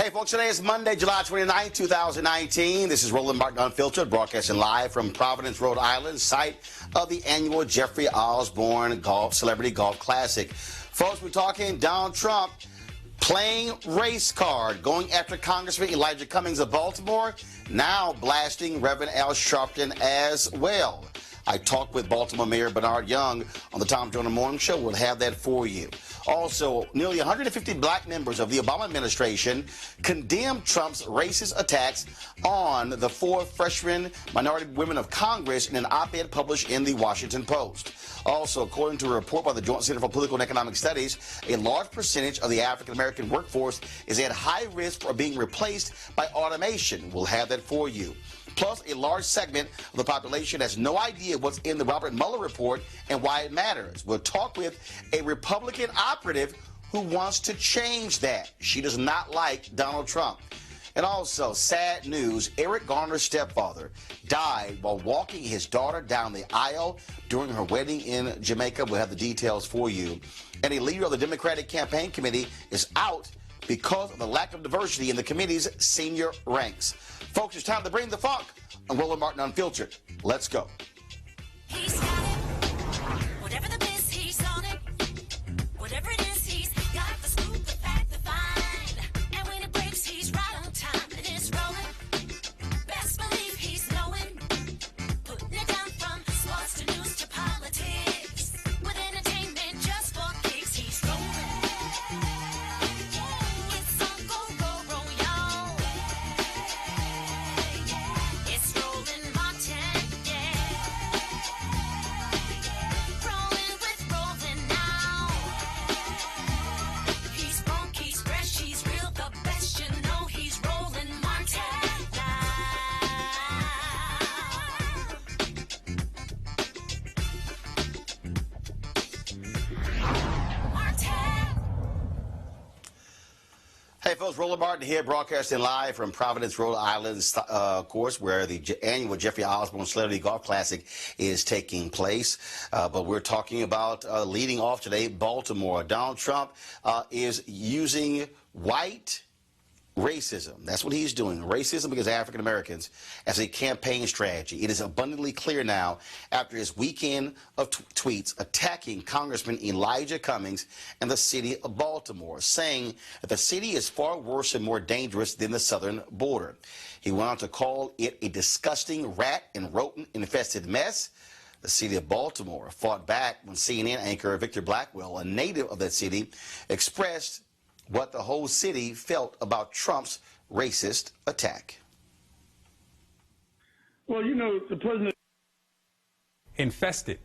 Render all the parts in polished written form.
Hey, folks, today is Monday, July 29, 2019. This is Roland Martin Unfiltered, broadcasting live from Providence, Rhode Island, site of the annual Jeffrey Osborne Celebrity Golf Classic. Folks, we're talking Donald Trump playing race card, going after Congressman Elijah Cummings of Baltimore, now blasting Reverend Al Sharpton as well. I talked with Baltimore Mayor Bernard Young on the Tom Joyner Morning Show. We'll have that for you. Also, nearly 150 black members of the Obama administration condemned Trump's racist attacks on the 4 freshman minority women of Congress in an op-ed published in the Washington Post. Also, according to a report by the Joint Center for Political and Economic Studies, a large percentage of the African-American workforce is at high risk for being replaced by automation. We'll have that for you. Plus, a large segment of the population has no idea what's in the Reads the Mueller Report and why it matters. We'll talk with a Republican operative who wants to change that. She does not like Donald Trump. And also, sad news, Eric Garner's stepfather died while walking his daughter down the aisle during her wedding in Jamaica. We'll have the details for you. And a leader of the Democratic Campaign Committee is out because of the lack of diversity in the committee's senior ranks. Folks, it's time to bring the funk on Roland Martin Unfiltered. Let's go. He's got it. Whatever the biz, he's on it. Whatever it is, he's got the scoop, the fact, the find. And when it breaks, he's right on time and it's rolling. Best believe he's knowing. Putting it down from sports to news to politics. With entertainment just for kicks, he's rolling. It's on go, y'all. It's Roland Martin, yeah. Rolling with Roland now. He's funk, he's fresh, he's real, the best, you know he's Roland Martin now. Martin. Hey, folks, Roland Martin here, broadcasting live from Providence, Rhode Island, of course, where the annual Jeffrey Osborne Celebrity Golf Classic is taking place. But we're talking about leading off today, Baltimore. Donald Trump is using white racism. That's what he's doing. Racism against African Americans as a campaign strategy. It is abundantly clear now after his weekend of tweets attacking Congressman Elijah Cummings and the city of Baltimore, saying that the city is far worse and more dangerous than the southern border. He went on to call it a disgusting rat and rodent infested mess. The city of Baltimore fought back when CNN anchor Victor Blackwell, a native of that city, expressed what the whole city felt about Trump's racist attack. Well, you know, the president... Infested.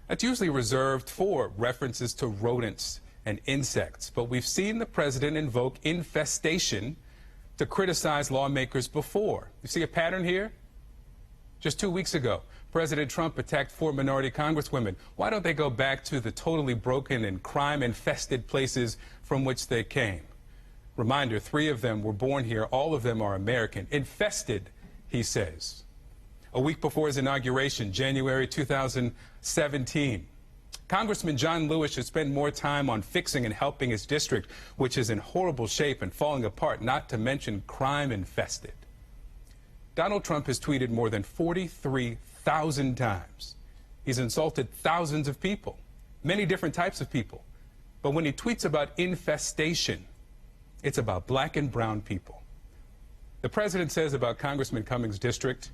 That's usually reserved for references to rodents and insects, but we've seen the president invoke infestation to criticize lawmakers before. You see a pattern here? Just 2 weeks ago, President Trump attacked 4 minority congresswomen. Why don't they go back to the totally broken and crime-infested places from which they came? Reminder, 3 of them were born here. All of them are American. Infested, he says. A week before his inauguration, January 2017, Congressman John Lewis should spend more time on fixing and helping his district, which is in horrible shape and falling apart, not to mention crime-infested. Donald Trump has tweeted more than 43,000 times. He's insulted thousands of people, many different types of people. But when he tweets about infestation, it's about black and brown people. The president says about Congressman Cummings' district,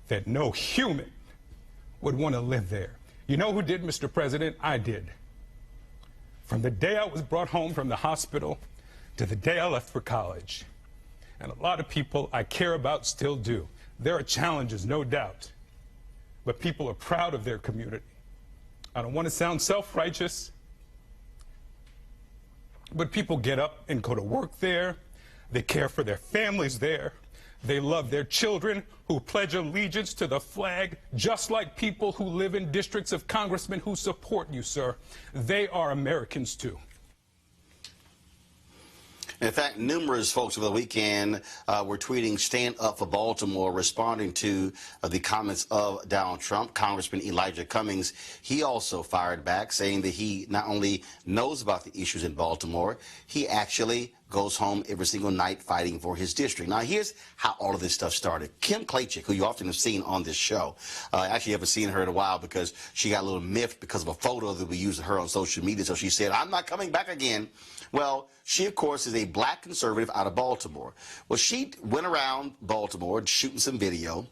that no human would want to live there. You know who did, Mr. President? I did. From the day I was brought home from the hospital to the day I left for college. And a lot of people I care about still do. There are challenges, no doubt. But people are proud of their community. I don't want to sound self-righteous, but people get up and go to work there. They care for their families there. They love their children who pledge allegiance to the flag, just like people who live in districts of congressmen who support you, sir. They are Americans, too. In fact, numerous folks over the weekend were tweeting "Stand Up for Baltimore," responding to the comments of Donald Trump. Congressman Elijah Cummings, he also fired back, saying that he not only knows about the issues in Baltimore, he actually goes home every single night fighting for his district. Now, here's how all of this stuff started. Kim Klachik, who you often have seen on this show, actually haven't seen her in a while because she got a little miffed because of a photo that we used of her on social media. So she said, "I'm not coming back again." Well, she, of course, is a black conservative out of Baltimore. Well, she went around Baltimore shooting some video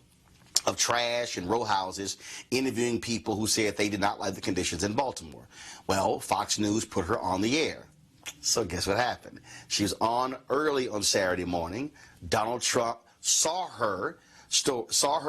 of trash and row houses, interviewing people who said they did not like the conditions in Baltimore. Well, Fox News put her on the air. So guess what happened? She was on early on Saturday morning. Donald Trump saw her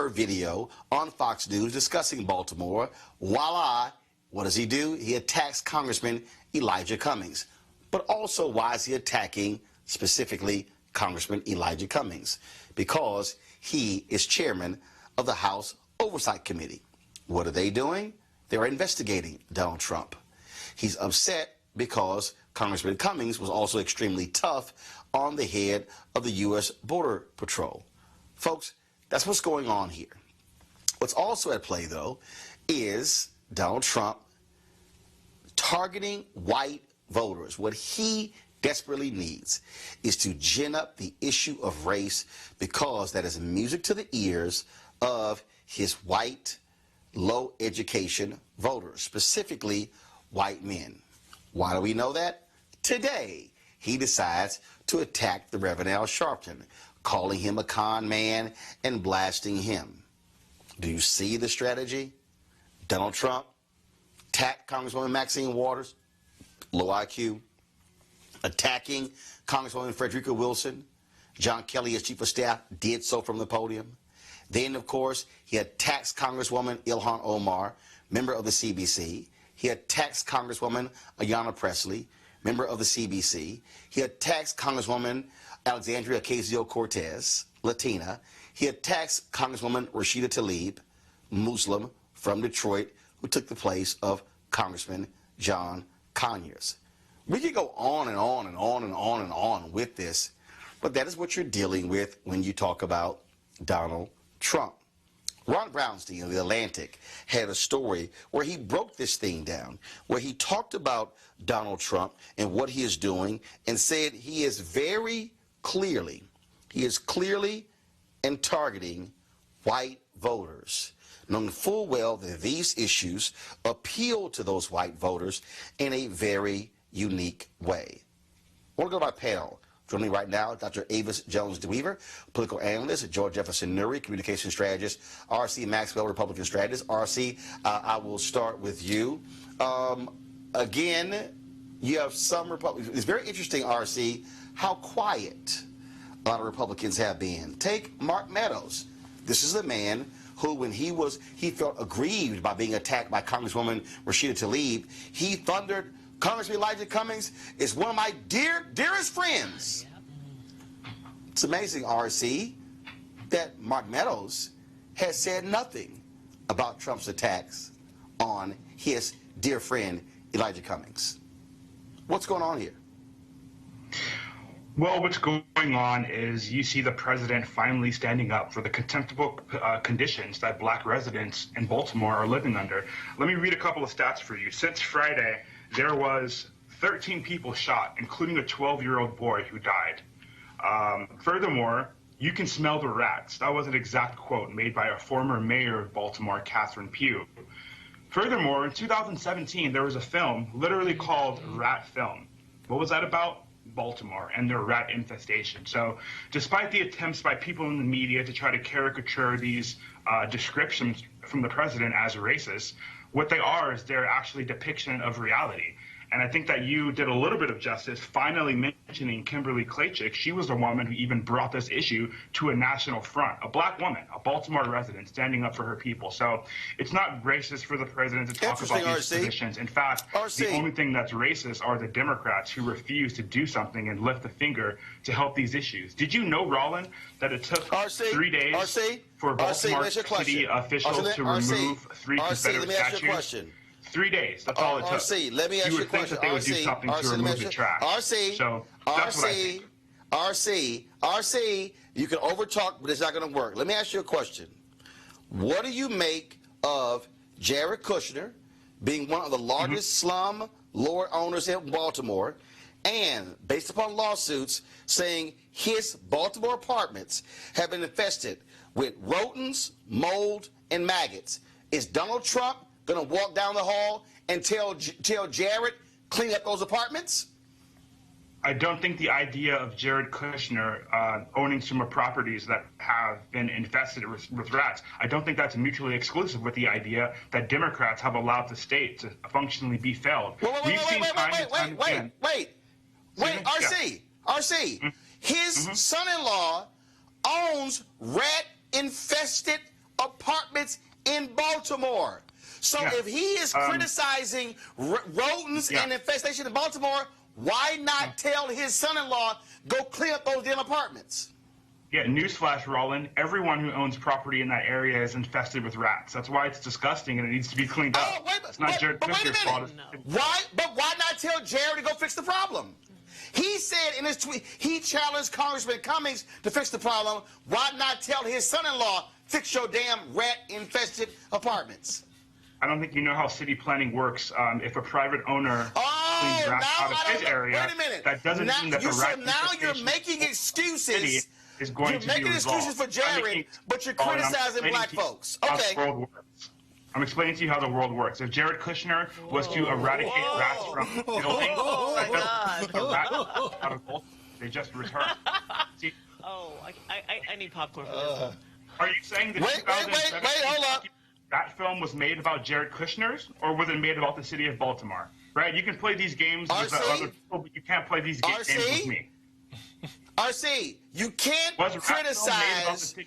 video on Fox News discussing Baltimore. Voila! What does he do? He attacks Congressman Elijah Cummings. But also, why is he attacking specifically Congressman Elijah Cummings? Because he is chairman of the House Oversight Committee. What are they doing? They're investigating Donald Trump. He's upset because Congressman Cummings was also extremely tough on the head of the U.S. Border Patrol. Folks, that's what's going on here. What's also at play, though, is Donald Trump targeting white voters. What he desperately needs is to gin up the issue of race, because that is music to the ears of his white, low education voters, specifically white men. Why do we know that? Today, he decides to attack the Reverend Al Sharpton, calling him a con man and blasting him. Do you see the strategy? Donald Trump attacked Congresswoman Maxine Waters, low IQ, attacking Congresswoman Frederica Wilson. John Kelly, as chief of staff, did so from the podium. Then, of course, he attacks Congresswoman Ilhan Omar, member of the CBC. He attacks Congresswoman Ayanna Pressley, member of the CBC. He attacks Congresswoman Alexandria Ocasio-Cortez, Latina. He attacks Congresswoman Rashida Tlaib, Muslim from Detroit, who took the place of Congressman John Conyers. We could go on and on and on and on and on with this, but that is what you're dealing with when you talk about Donald Trump. Ron Brownstein of The Atlantic had a story where he broke this thing down, where he talked about Donald Trump and what he is doing, and said he is clearly and targeting white voters, knowing full well that these issues appeal to those white voters in a very unique way. I want to go to my panel. Joining me right now, Dr. Avis Jones-DeWeaver, political analyst at George Jefferson Nuri, communication strategist, R.C. Maxwell, Republican strategist. R.C., I will start with you. Again, you have some Republicans. It's very interesting, R.C., how quiet a lot of Republicans have been. Take Mark Meadows. This is a man who, when he felt aggrieved by being attacked by Congresswoman Rashida Tlaib, he thundered, "Congressman Elijah Cummings is one of my dearest friends." It's amazing, R.C., that Mark Meadows has said nothing about Trump's attacks on his dear friend Elijah Cummings. What's going on here? Well, what's going on is you see the president finally standing up for the contemptible conditions that black residents in Baltimore are living under. Let me read a couple of stats for you. Since Friday, there was 13 people shot, including a 12-year-old boy who died. Furthermore, you can smell the rats. That was an exact quote made by a former mayor of Baltimore, Catherine Pugh. Furthermore, in 2017, there was a film literally called Rat Film. What was that about? Baltimore and their rat infestation. So despite the attempts by people in the media to try to caricature these descriptions from the president as racist, what they are is they're actually a depiction of reality. And I think that you did a little bit of justice finally mentioning Kimberly Klachik. She was the woman who even brought this issue to a national front, a black woman, a Baltimore resident standing up for her people. So it's not racist for the president to talk about these positions. In fact, the only thing that's racist are the Democrats who refuse to do something and lift a finger to help these issues. Did you know, Roland, that it took 3 days for Baltimore city officials to remove 3 Confederate statues? 3 days. That's all it took. RC, let me ask you a question. You would think that they would do something to remove the trash. So that's what I think. RC, you can overtalk, but it's not going to work. Let me ask you a question. What do you make of Jared Kushner being one of the largest slum lord owners in Baltimore, and based upon lawsuits saying his Baltimore apartments have been infested with rodents, mold, and maggots? Is Donald Trump going to walk down the hall and tell Jared, clean up those apartments? I don't think the idea of Jared Kushner owning some of properties that have been infested with rats, I don't think that's mutually exclusive with the idea that Democrats have allowed the state to functionally be failed. Wait, RC. His son-in-law owns rat-infested apartments in Baltimore. So if he is criticizing rodents and infestation in Baltimore, why not tell his son-in-law, go clean up those damn apartments? Yeah, newsflash, Roland. Everyone who owns property in that area is infested with rats. That's why it's disgusting and it needs to be cleaned up. It's not Jared Kushner's fault. Why not tell Jared to go fix the problem? He said in his tweet, he challenged Congressman Cummings to fix the problem. Why not tell his son-in-law, fix your damn rat-infested apartments? I don't think you know how city planning works. If a private owner cleans rats out of his area, wait a minute. that doesn't mean that the rat now you're making excuses. Is going you're to making be excuses for Jared, but you're criticizing black folks. Okay. I'm explaining to you how the world works. If Jared Kushner was to eradicate rats from buildings, out of Baltimore, they just return. See, I need popcorn for this. Are you saying that hold up. That film was made about Jared Kushner's, or was it made about the city of Baltimore? Right? You can play these games with other people, but you can't play these games with me. RC, you can't criticize. RC.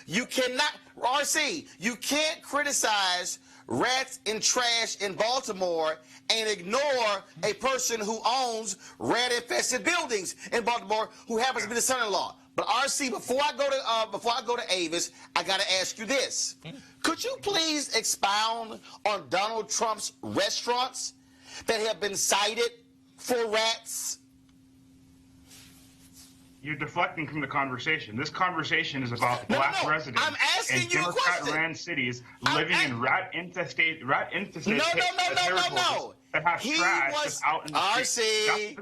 You cannot. RC, you can't criticize rats and trash in Baltimore and ignore a person who owns rat-infested buildings in Baltimore who happens to be the son-in-law. But RC, before I go to Avis, I got to ask you this: could you please expound on Donald Trump's restaurants that have been cited for rats? You're deflecting from the conversation. This conversation is about black residents in Democrat-ran cities living in rat-infested neighborhoods that have trash just out in the street.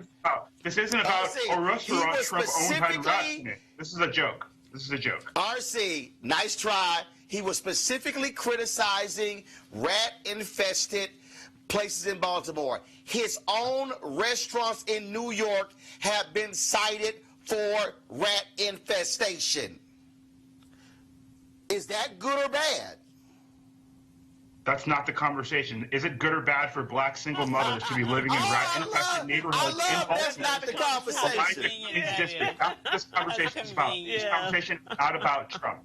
This isn't about a restaurant Trump owned by rats in it. This is a joke. This is a joke. RC, nice try. He was specifically criticizing rat-infested places in Baltimore. His own restaurants in New York have been cited for rat infestation. Is that good or bad? That's not the conversation. Is it good or bad for black single mothers to be living in rat-infested neighborhoods in Baltimore? That's not the conversation. This conversation is about. This conversation is not about Trump.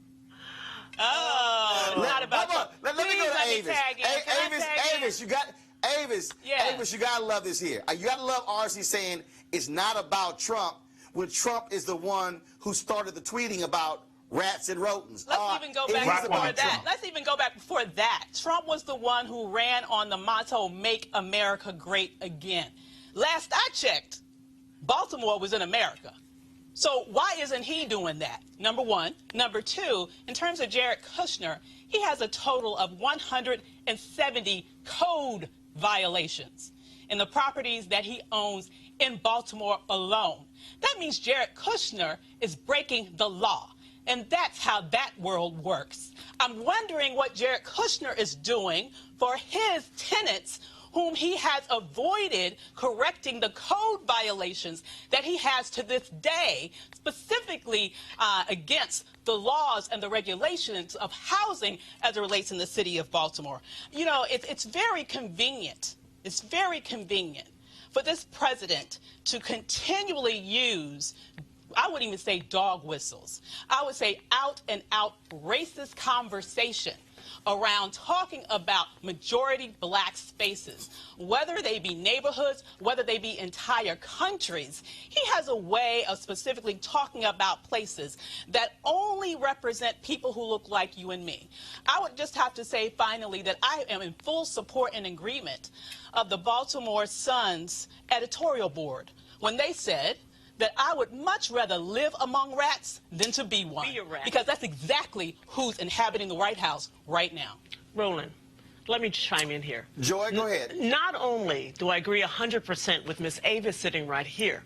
Not about Trump. Let me go to Avis. Avis, you got Avis. Avis, you gotta love this here. You gotta love RC saying it's not about Trump when Trump is the one who started the tweeting about rats and rodents. Let's even go back before that. Let's even go back before that. Trump was the one who ran on the motto, "Make America Great Again." Last I checked, Baltimore was in America. So why isn't he doing that? Number one. Number two, in terms of Jared Kushner, he has a total of 170 code violations in the properties that he owns in Baltimore alone. That means Jared Kushner is breaking the law. And that's how that world works. I'm wondering what Jared Kushner is doing for his tenants whom he has avoided correcting the code violations that he has to this day, specifically against the laws and the regulations of housing as it relates in the city of Baltimore. You know, it's very convenient. It's very convenient for this president to continually use, I wouldn't even say dog whistles, I would say out and out racist conversation around talking about majority black spaces, whether they be neighborhoods, whether they be entire countries. He has a way of specifically talking about places that only represent people who look like you and me. I would just have to say finally that I am in full support and agreement of the Baltimore Sun's editorial board when they said that I would much rather live among rats than to be one. Be a rat. Because that's exactly who's inhabiting the White House right now. Roland, let me chime in here. Joy, go ahead. Not only do I agree 100% with Ms. Avis sitting right here,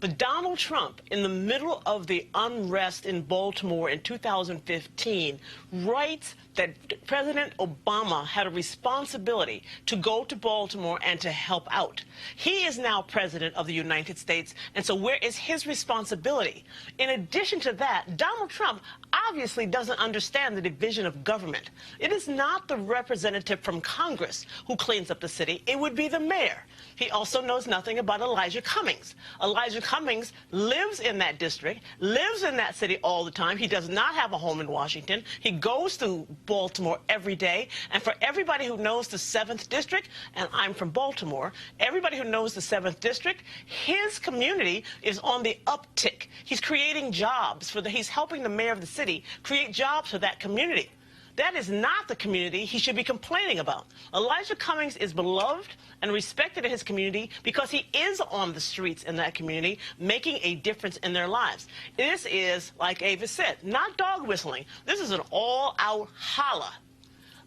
but Donald Trump, in the middle of the unrest in Baltimore in 2015, writes that President Obama had a responsibility to go to Baltimore and to help out. He is now president of the United States, and so where is his responsibility? In addition to that, Donald Trump obviously doesn't understand the division of government. It is not the representative from Congress who cleans up the city. It would be the mayor. He also knows nothing about Elijah Cummings. Elijah Cummings lives in that district, lives in that city all the time. He does not have a home in Washington. He goes to Baltimore every day. And for everybody who knows the 7th District, and I'm from Baltimore, everybody who knows the 7th District, his community is on the uptick. He's creating jobs he's helping the mayor of the city create jobs for that community. That is not the community he should be complaining about. Elijah Cummings is beloved and respected in his community because he is on the streets in that community, making a difference in their lives. This is, like Avis said, not dog whistling. This is an all-out holla.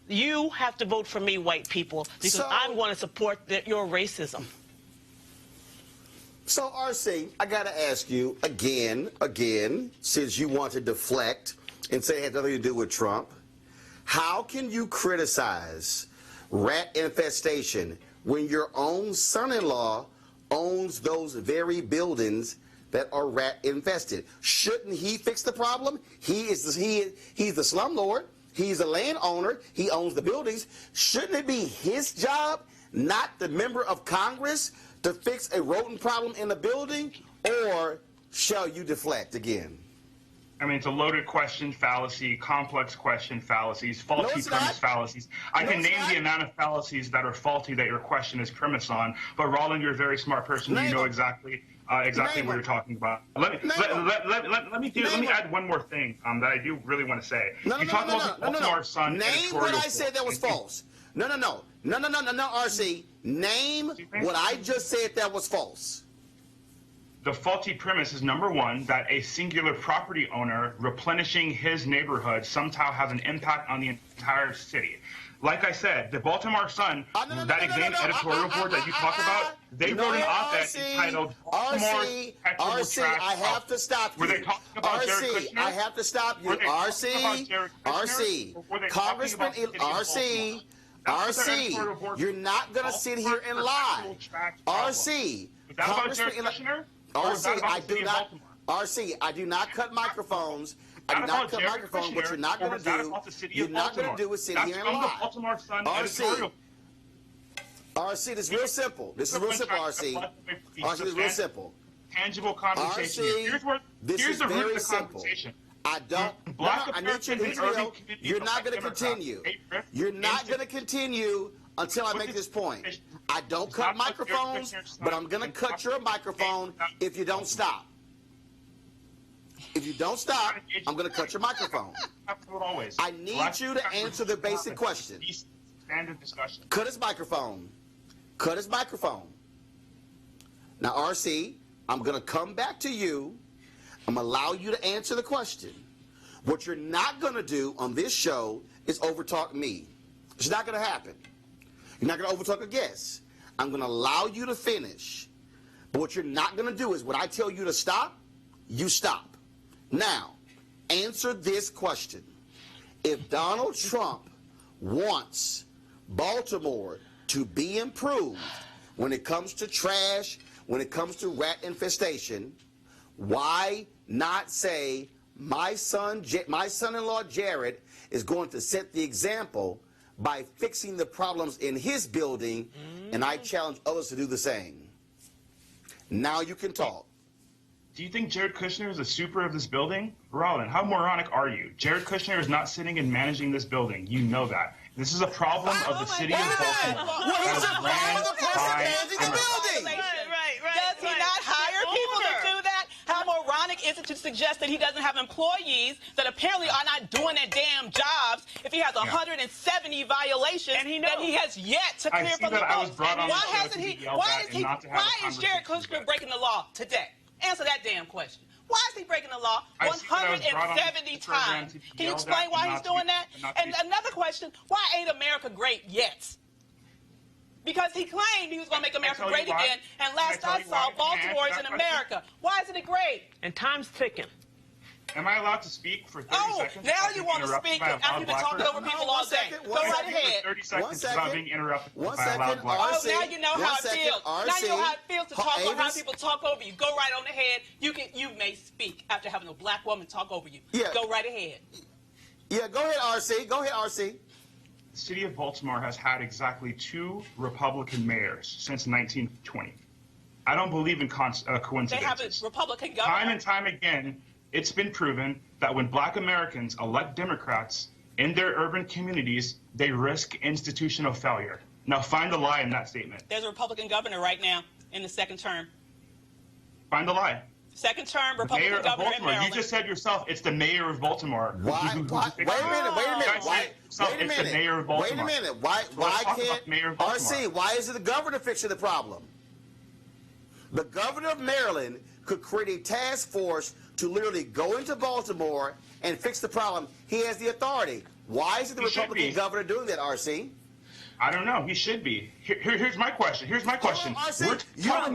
You have to vote for me, white people, because I'm going to support your racism. So, RC, I got to ask you again, since you want to deflect and say it had nothing to do with Trump, how can you criticize rat infestation when your own son-in-law owns those very buildings that are rat infested? Shouldn't he fix the problem? He's the slumlord. He's the landowner. He owns the buildings. Shouldn't it be his job, not the member of Congress, to fix a rodent problem in a building? Or shall you deflect again? I mean, it's a loaded question fallacy, complex question fallacies, faulty premise fallacies. I can name the amount of fallacies that are faulty that your question is premised on. But Roland, you're a very smart person. You know exactly what you're talking about. Let me add one more thing that I do really want to say. You talk about the Baltimore Sun Name what I said that was false. No, RC. Name what I just said that was false. The faulty premise is, number one, that a singular property owner replenishing his neighborhood somehow has an impact on the entire city. Like I said, the Baltimore Sun, that exam editorial board that you talk about, they wrote an op-ed entitled RC, I have to stop you. Were they talking about Jared Kushner? I have to stop you. RC, you're not going to sit here and lie. RC, RC, I do not cut microphones. I do not cut microphones. What you're not going to do is sit here and lie. RC, this is real simple. This is real simple, RC. RC, this is real simple. Tangible conversation. Here's the root of the conversation. I need you to continue. You're not going to continue. You're not going to continue until I make this point. I don't cut microphones, but I'm going to cut your microphone if you don't stop. If you don't stop, I'm going to cut your microphone. I need you to answer the basic question. Cut his microphone. Cut his microphone. Now, RC, I'm going to come back to you. I'm going to allow you to answer the question. What you're not going to do on this show is overtalk me. It's not going to happen. You're not going to overtalk a guest. I'm going to allow you to finish. But what you're not going to do is when I tell you to stop, you stop. Now, answer this question. If Donald Trump wants Baltimore to be improved when it comes to trash, when it comes to rat infestation, why not say my son-in-law Jared is going to set the example by fixing the problems in his building, and I challenge others to do the same. Now you can talk. Do you think Jared Kushner is a super of this building? Roland, how moronic are you? Jared Kushner is not sitting and managing this building. You know that. This is a problem of the city of Baltimore. What is the problem with the person managing the building? Does he not hire people to do that? How moronic is it to suggest that he doesn't have employees that apparently are not doing their damn jobs if he has 170 violations and he that he has yet to clear from the books? Why is Jared Kushner breaking the law today? Answer that damn question. Why is he breaking the law 170 times? Can you explain why he's doing that? And another question, why ain't America great yet? Because he claimed he was going to make America great again, and last I saw, Baltimore is in America. Why isn't it great? And time's ticking. Am I allowed to speak for 30 seconds? Now you want to speak after you've been talking over people all day. Go right ahead. 30 seconds without being interrupted by a loud black Oh, now you know how it feels. Now you know how it feels to talk over how people talk over you. Go right on ahead. You may speak after having a black woman talk over you. Yeah. Go right ahead. Yeah, go ahead, RC. Go ahead, RC. The city of Baltimore has had exactly 2 Republican mayors since 1920. I don't believe in coincidences. They have a Republican governor. Time and time again, it's been proven that when black Americans elect Democrats in their urban communities, they risk institutional failure. Now find the lie in that statement. There's a Republican governor right now in the second term. Find the lie. Second term Republican governor in Maryland. You just said yourself, it's the mayor of Baltimore. Why? Wait a minute. Wait a minute. Why can't RC? Why isn't the governor fixing the problem? The governor of Maryland could create a task force to literally go into Baltimore and fix the problem. He has the authority. Why isn't the Republican governor doing that, RC? I don't know. He should be. Here's my question. We're talking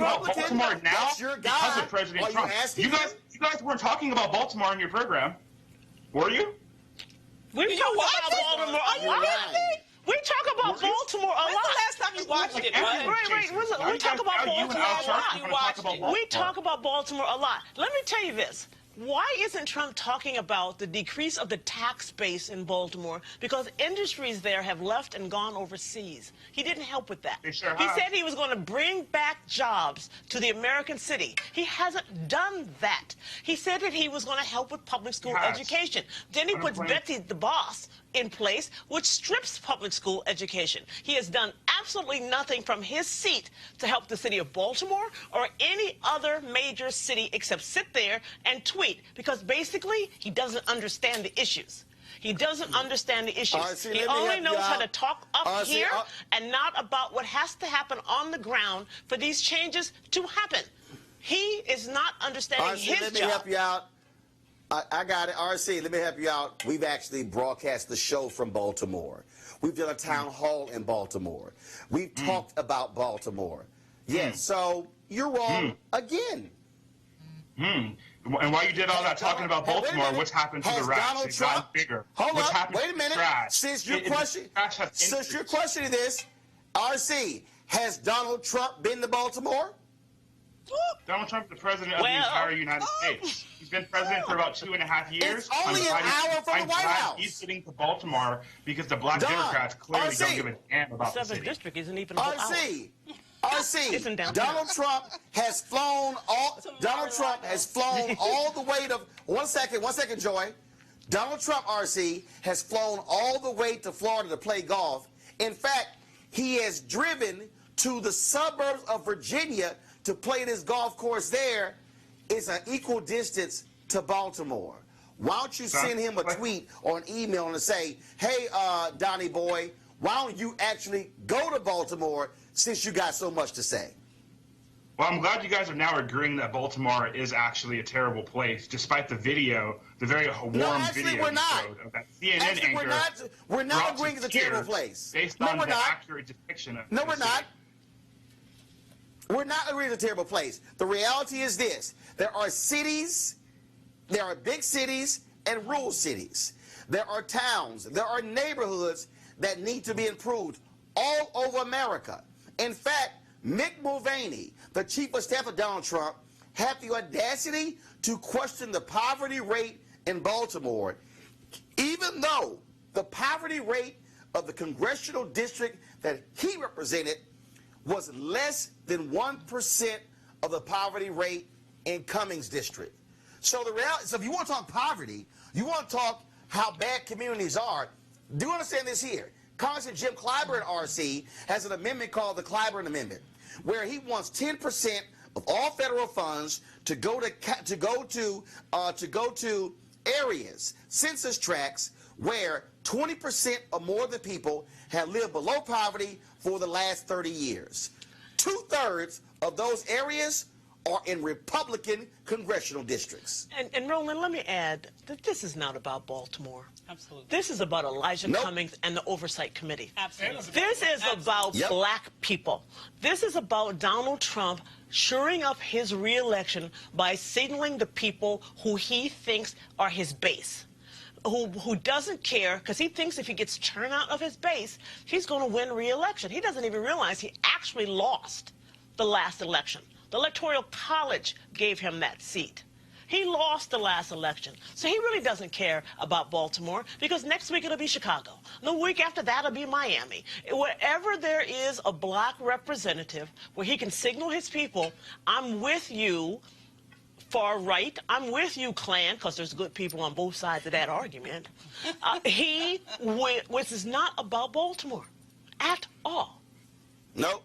about Baltimore now because of President Trump. You guys weren't talking about Baltimore in your program, were you? We talk about Baltimore a lot. We talk about Baltimore a lot. When's the last time you watched it? We talk about Baltimore a lot. We talk about Baltimore a lot. Let me tell you this. Why isn't Trump talking about the decrease of the tax base in Baltimore? Because industries there have left and gone overseas. He didn't help with that. They sure he have. said he was going to bring back jobs to the American city. He hasn't done that. He said that he was going to help with public school education. Then he puts Betsy the boss in place, which strips public school education. He has done absolutely nothing from his seat to help the city of Baltimore or any other major city except sit there and tweet, because basically he doesn't understand the issues. He doesn't understand the issues. He only knows how to talk up here and not about what has to happen on the ground for these changes to happen. He is not understanding his job. Let me help you out. I got it. RC, let me help you out. We've actually broadcast the show from Baltimore. We've done a town hall in Baltimore. We've talked about Baltimore. Yes, so you're wrong again. And while you did all that talking about Baltimore, what's happened to the rats? It got bigger. Hold up, wait a minute. Since you're questioning this, RC, has Donald Trump been to Baltimore? Donald Trump is the president of the entire United States. He's been president for about 2.5 years. It's only an hour from the White House. He's getting to Baltimore because the black Democrats clearly don't give a damn about the city. 7th district isn't even a whole RC, Donald Trump has flown all. Donald Trump has flown all the way to. One second, Joy. Donald Trump, RC, has flown all the way to Florida to play golf. In fact, he has driven to the suburbs of Virginia to play this golf course there. It's an equal distance to Baltimore. Why don't you send him a tweet or an email and say, hey, Donnie boy, why don't you actually go to Baltimore since you got so much to say? Well, I'm glad you guys are now agreeing that Baltimore is actually a terrible place, despite the video, the very warm video we're not. of that CNN anchor. We're not agreeing it's a terrible place. Based on the accurate depiction of No, we're not. We're not agreeing it's a terrible place. The reality is this. There are cities, there are big cities and rural cities. There are towns, there are neighborhoods that need to be improved all over America. In fact, Mick Mulvaney, the chief of staff of Donald Trump, had the audacity to question the poverty rate in Baltimore, even though the poverty rate of the congressional district that he represented was less than 1% of the poverty rate in Cummings District. So the reality, so if you want to talk poverty, you want to talk how bad communities are, do understand this here. Congressman Jim Clyburn, RC, has an amendment called the Clyburn Amendment, where he wants 10% of all federal funds to go to areas, census tracts, where 20% or more of the people have lived below poverty for the last 30 years. 2/3 of those areas are in Republican congressional districts. And Roland, let me add that this is not about Baltimore. Absolutely. This is about Elijah Nope. Cummings and the Oversight Committee. Absolutely. This is about Yep. black people. This is about Donald Trump shoring up his reelection by signaling the people who he thinks are his base, who doesn't care, because he thinks if he gets turnout of his base, he's going to win reelection. He doesn't even realize he actually lost the last election. The Electoral College gave him that seat. He lost the last election. So he really doesn't care about Baltimore, because next week it'll be Chicago. The week after that it'll be Miami. Wherever there is a black representative where he can signal his people, I'm with you, far right, I'm with you, Klan, because there's good people on both sides of that argument. Which is not about Baltimore at all. Nope.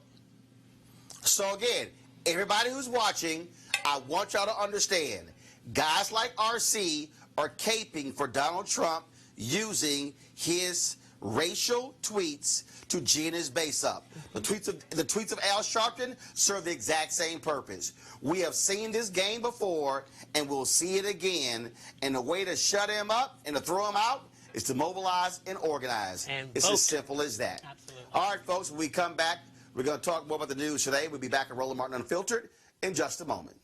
So again, everybody who's watching, I want y'all to understand, guys like RC are caping for Donald Trump using his racial tweets to gin his base up. The tweets of Al Sharpton serve the exact same purpose. We have seen this game before, and we'll see it again. And the way to shut him up and to throw him out is to mobilize and organize. And it's vote. as simple as that. Absolutely. All right, folks, when we come back, we're going to talk more about the news today. We'll be back at Roland Martin Unfiltered in just a moment.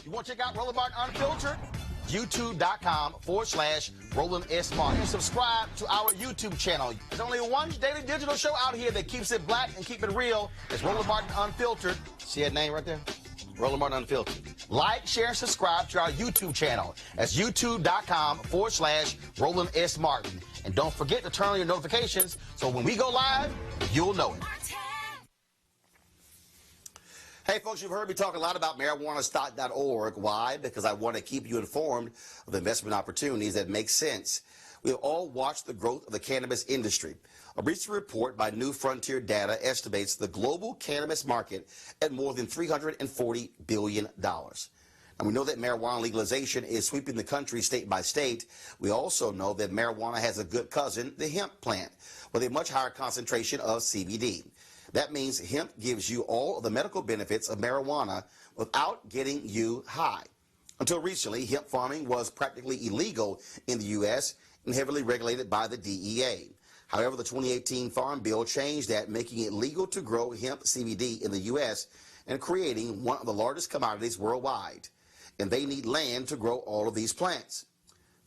You want to check out Roland Martin Unfiltered? YouTube.com/Roland S. Martin. Subscribe to our YouTube channel. There's only one daily digital show out here that keeps it black and keep it real. It's Roland Martin Unfiltered. See that name right there? Roland Martin Unfiltered. Like, share, and subscribe to our YouTube channel. That's YouTube.com/Roland S. Martin. And don't forget to turn on your notifications so when we go live, you'll know it. Hey, folks, you've heard me talk a lot about marijuanastock.org. Why? Because I want to keep you informed of investment opportunities that make sense. We have all watched the growth of the cannabis industry. A recent report by New Frontier Data estimates the global cannabis market at more than $340 billion. And we know that marijuana legalization is sweeping the country state by state. We also know that marijuana has a good cousin, the hemp plant, with a much higher concentration of CBD. That means hemp gives you all of the medical benefits of marijuana without getting you high. Until recently, hemp farming was practically illegal in the U.S. and heavily regulated by the DEA. However, the 2018 Farm Bill changed that, making it legal to grow hemp CBD in the U.S. and creating one of the largest commodities worldwide. And they need land to grow all of these plants.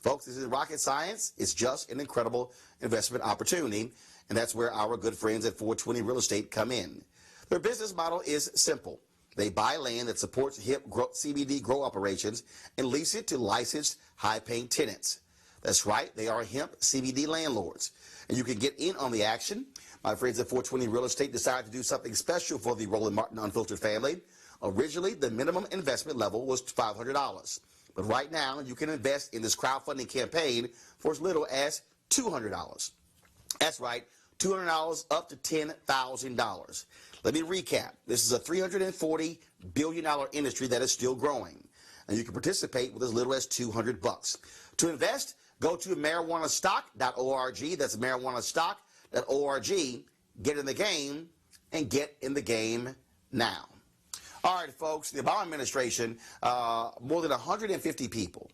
Folks, this isn't rocket science. It's just an incredible investment opportunity. And that's where our good friends at 420 Real Estate come in. Their business model is simple. They buy land that supports hemp CBD grow operations and lease it to licensed, high-paying tenants. That's right, they are hemp CBD landlords. And you can get in on the action. My friends at 420 Real Estate decided to do something special for the Roland Martin Unfiltered family. Originally, the minimum investment level was $500. But right now, you can invest in this crowdfunding campaign for as little as $200. That's right, $200 up to $10,000. Let me recap. This is a $340 billion industry that is still growing. And you can participate with as little as $200. To invest, go to marijuanastock.org. That's marijuanastock.org. Get in the game and get in the game now. All right, folks, the Obama administration, more than 150 people,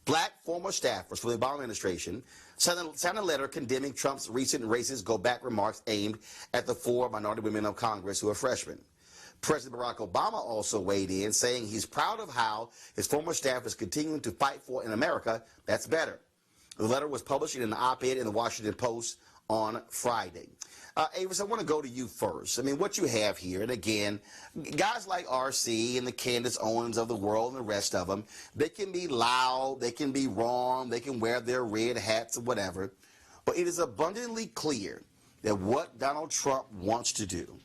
black former staffers for the Obama administration, signed a letter condemning Trump's recent racist go-back remarks aimed at the 4 minority women of Congress who are freshmen. President Barack Obama also weighed in, saying he's proud of how his former staff is continuing to fight for an America that's better. The letter was published in an op-ed in the Washington Post on Friday. Avis, I want to go to you first. I mean, what you have here, and again, guys like RC and the Candace Owens of the world and the rest of them, they can be loud, they can be wrong, they can wear their red hats or whatever, but it is abundantly clear that what Donald Trump wants to do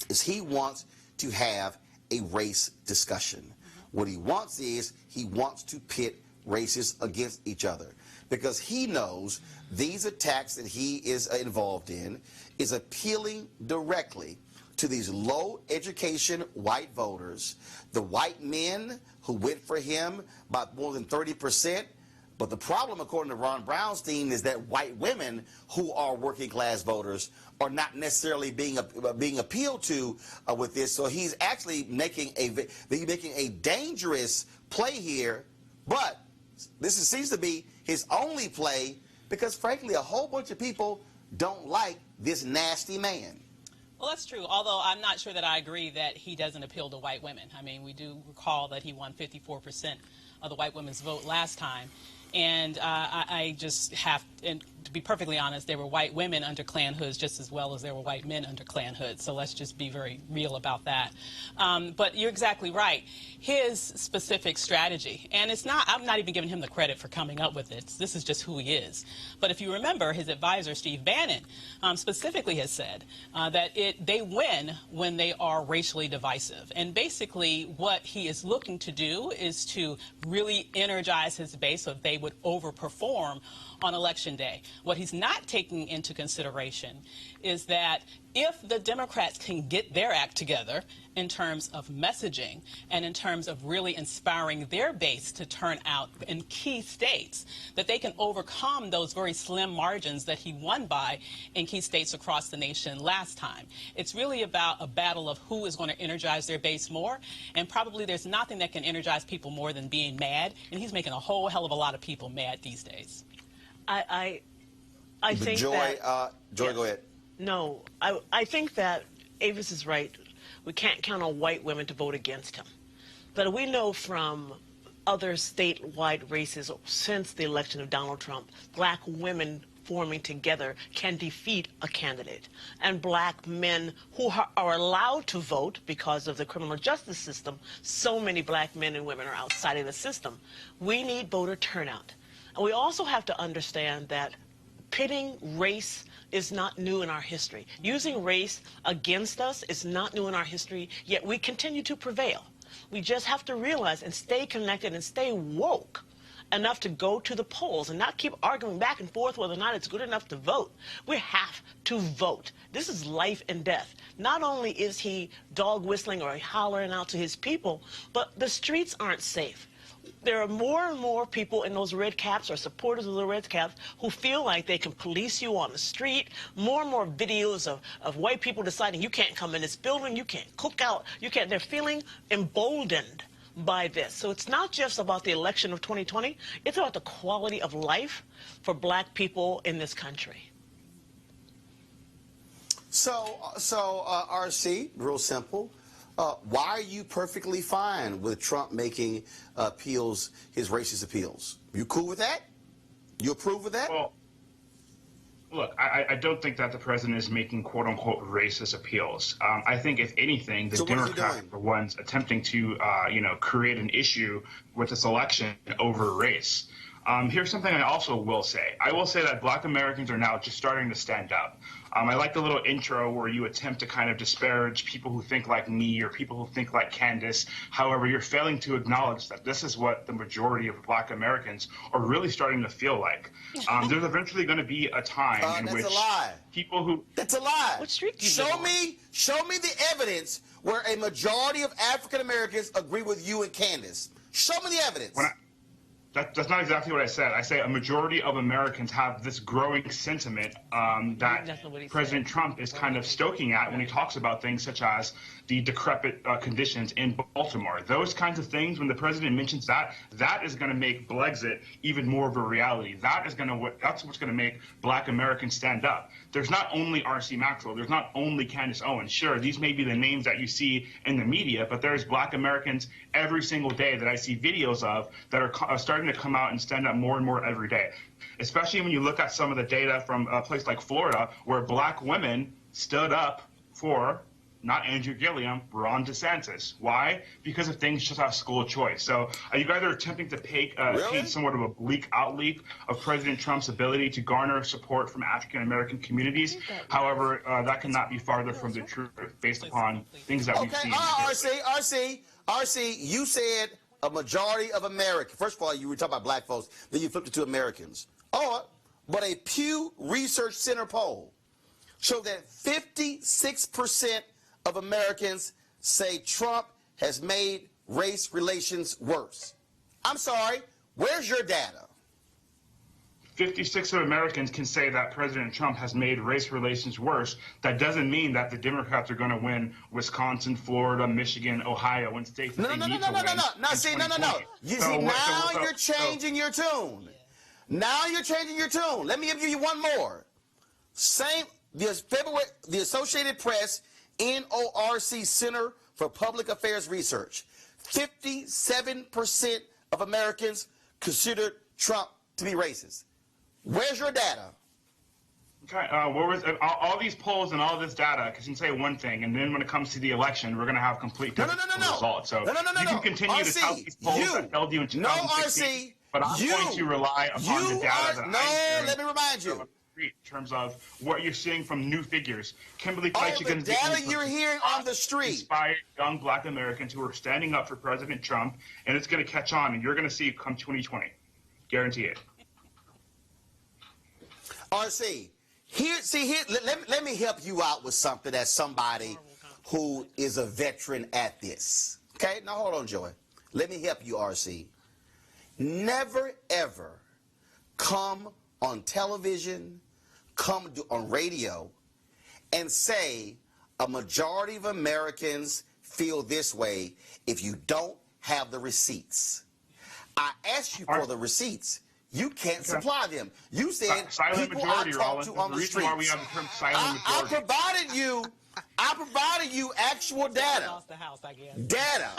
is he wants to have a race discussion. What he wants is he wants to pit races against each other, because he knows these attacks that he is involved in is appealing directly to these low education white voters, the white men who went for him by more than 30%. But the problem, according to Ron Brownstein, is that white women who are working class voters are not necessarily being appealed to with this. So he's actually making a dangerous play here. But this seems to be his only play, because frankly, a whole bunch of people don't like this nasty man. Well, that's true, although I'm not sure that I agree that he doesn't appeal to white women. I mean, we do recall that he won 54% of the white women's vote last time. And I just have, and to be perfectly honest, there were white women under Klan hoods just as well as there were white men under Klan hoods. So let's just be very real about that. But you're exactly right. His specific strategy, and it's not, I'm not even giving him the credit for coming up with it. This is just who he is. But if you remember, his advisor, Steve Bannon, specifically has said that they win when they are racially divisive. And basically what he is looking to do is to really energize his base so they would overperform on Election Day. What he's not taking into consideration is that if the Democrats can get their act together in terms of messaging and in terms of really inspiring their base to turn out in key states, that they can overcome those very slim margins that he won by in key states across the nation last time. It's really about a battle of who is going to energize their base more, and probably there's nothing that can energize people more than being mad, and he's making a whole hell of a lot of people mad these days. I think Joy, that... Joy, yes. Go ahead. No, I think that Avis is right. We can't count on white women to vote against him. But we know from other statewide races since the election of Donald Trump, black women forming together can defeat a candidate. And black men who are allowed to vote because of the criminal justice system, so many black men and women are outside of the system. We need voter turnout. And we also have to understand that pitting race is not new in our history. Using race against us is not new in our history, yet we continue to prevail. We just have to realize and stay connected and stay woke enough to go to the polls and not keep arguing back and forth whether or not it's good enough to vote. We have to vote. This is life and death. Not only is he dog whistling or hollering out to his people, but the streets aren't safe. There are more and more people in those red caps or supporters of the red caps who feel like they can police you on the street. More and more videos of white people deciding you can't come in this building, you can't cook out, you can't. They're feeling emboldened by this. So it's not just about the election of 2020. It's about the quality of life for black people in this country. So RC, real simple. Why are you perfectly fine with Trump making appeals, his racist appeals? You cool with that? You approve of that? Well, look, I don't think that the president is making quote-unquote racist appeals. I think, if anything, the Democrats are the ones attempting to, create an issue with this election over race. Here's something I also will say. I will say that black Americans are now just starting to stand up. I like the little intro where you attempt to kind of disparage people who think like me or people who think like Candace. However, you're failing to acknowledge that this is what the majority of black Americans are really starting to feel like. There's eventually going to be a time in which people who... That's a lie. What street do you Show me the evidence where a majority of African Americans agree with you and Candace. Show me the evidence. That's not exactly what I said. I say a majority of Americans have this growing sentiment that President Trump is kind of stoking at when he talks about things such as the decrepit conditions in Baltimore. Those kinds of things, when the president mentions that, that is going to make Brexit even more of a reality. That's what's going to make black Americans stand up. There's not only R.C. Maxwell. There's not only Candace Owens. Sure, these may be the names that you see in the media, but there's black Americans every single day that I see videos of that are starting to come out and stand up more and more every day, especially when you look at some of the data from a place like Florida, where black women stood up for not Andrew Gilliam, Ron DeSantis. Why? Because of things just out school choice. So you guys are attempting to paint somewhat of a bleak outlook of President Trump's ability to garner support from African-American communities. However, that cannot be farther from the truth based upon things that we've seen. RC, you said a majority of Americans. First of all, you were talking about black folks, then you flipped it to Americans. But a Pew Research Center poll showed that 56% of Americans say Trump has made race relations worse. I'm sorry, where's your data? 56 of Americans can say that President Trump has made race relations worse. That doesn't mean that the Democrats are going to win Wisconsin, Florida, Michigan, Ohio, and states that they need to win. Now you're changing your tune. Now you're changing your tune. Let me give you one more. The Associated Press NORC Center for Public Affairs Research. 57% of Americans considered Trump to be racist. Where's your data? Okay, all these polls and all this data can say one thing, and then when it comes to the election, we're going to have complete different results. So you can continue to tout these polls that failed you in 2016, but I'm going to rely upon the data that let me remind you. In terms of what you're seeing from new figures. Kimberly Clark, the data you're hearing on the street. Inspired young black Americans who are standing up for President Trump, and it's going to catch on, and you're going to see it come 2020. Guarantee it. RC, let me help you out with something as somebody who is a veteran at this. Okay? Now, hold on, Joy. Let me help you, RC. Never, ever come on television, come on radio, and say a majority of Americans feel this way if you don't have the receipts. I asked you for the receipts. You can't supply them. You said silent people majority, I talked to on the streets. Why we have the term silent majority. I provided you actual data. Data.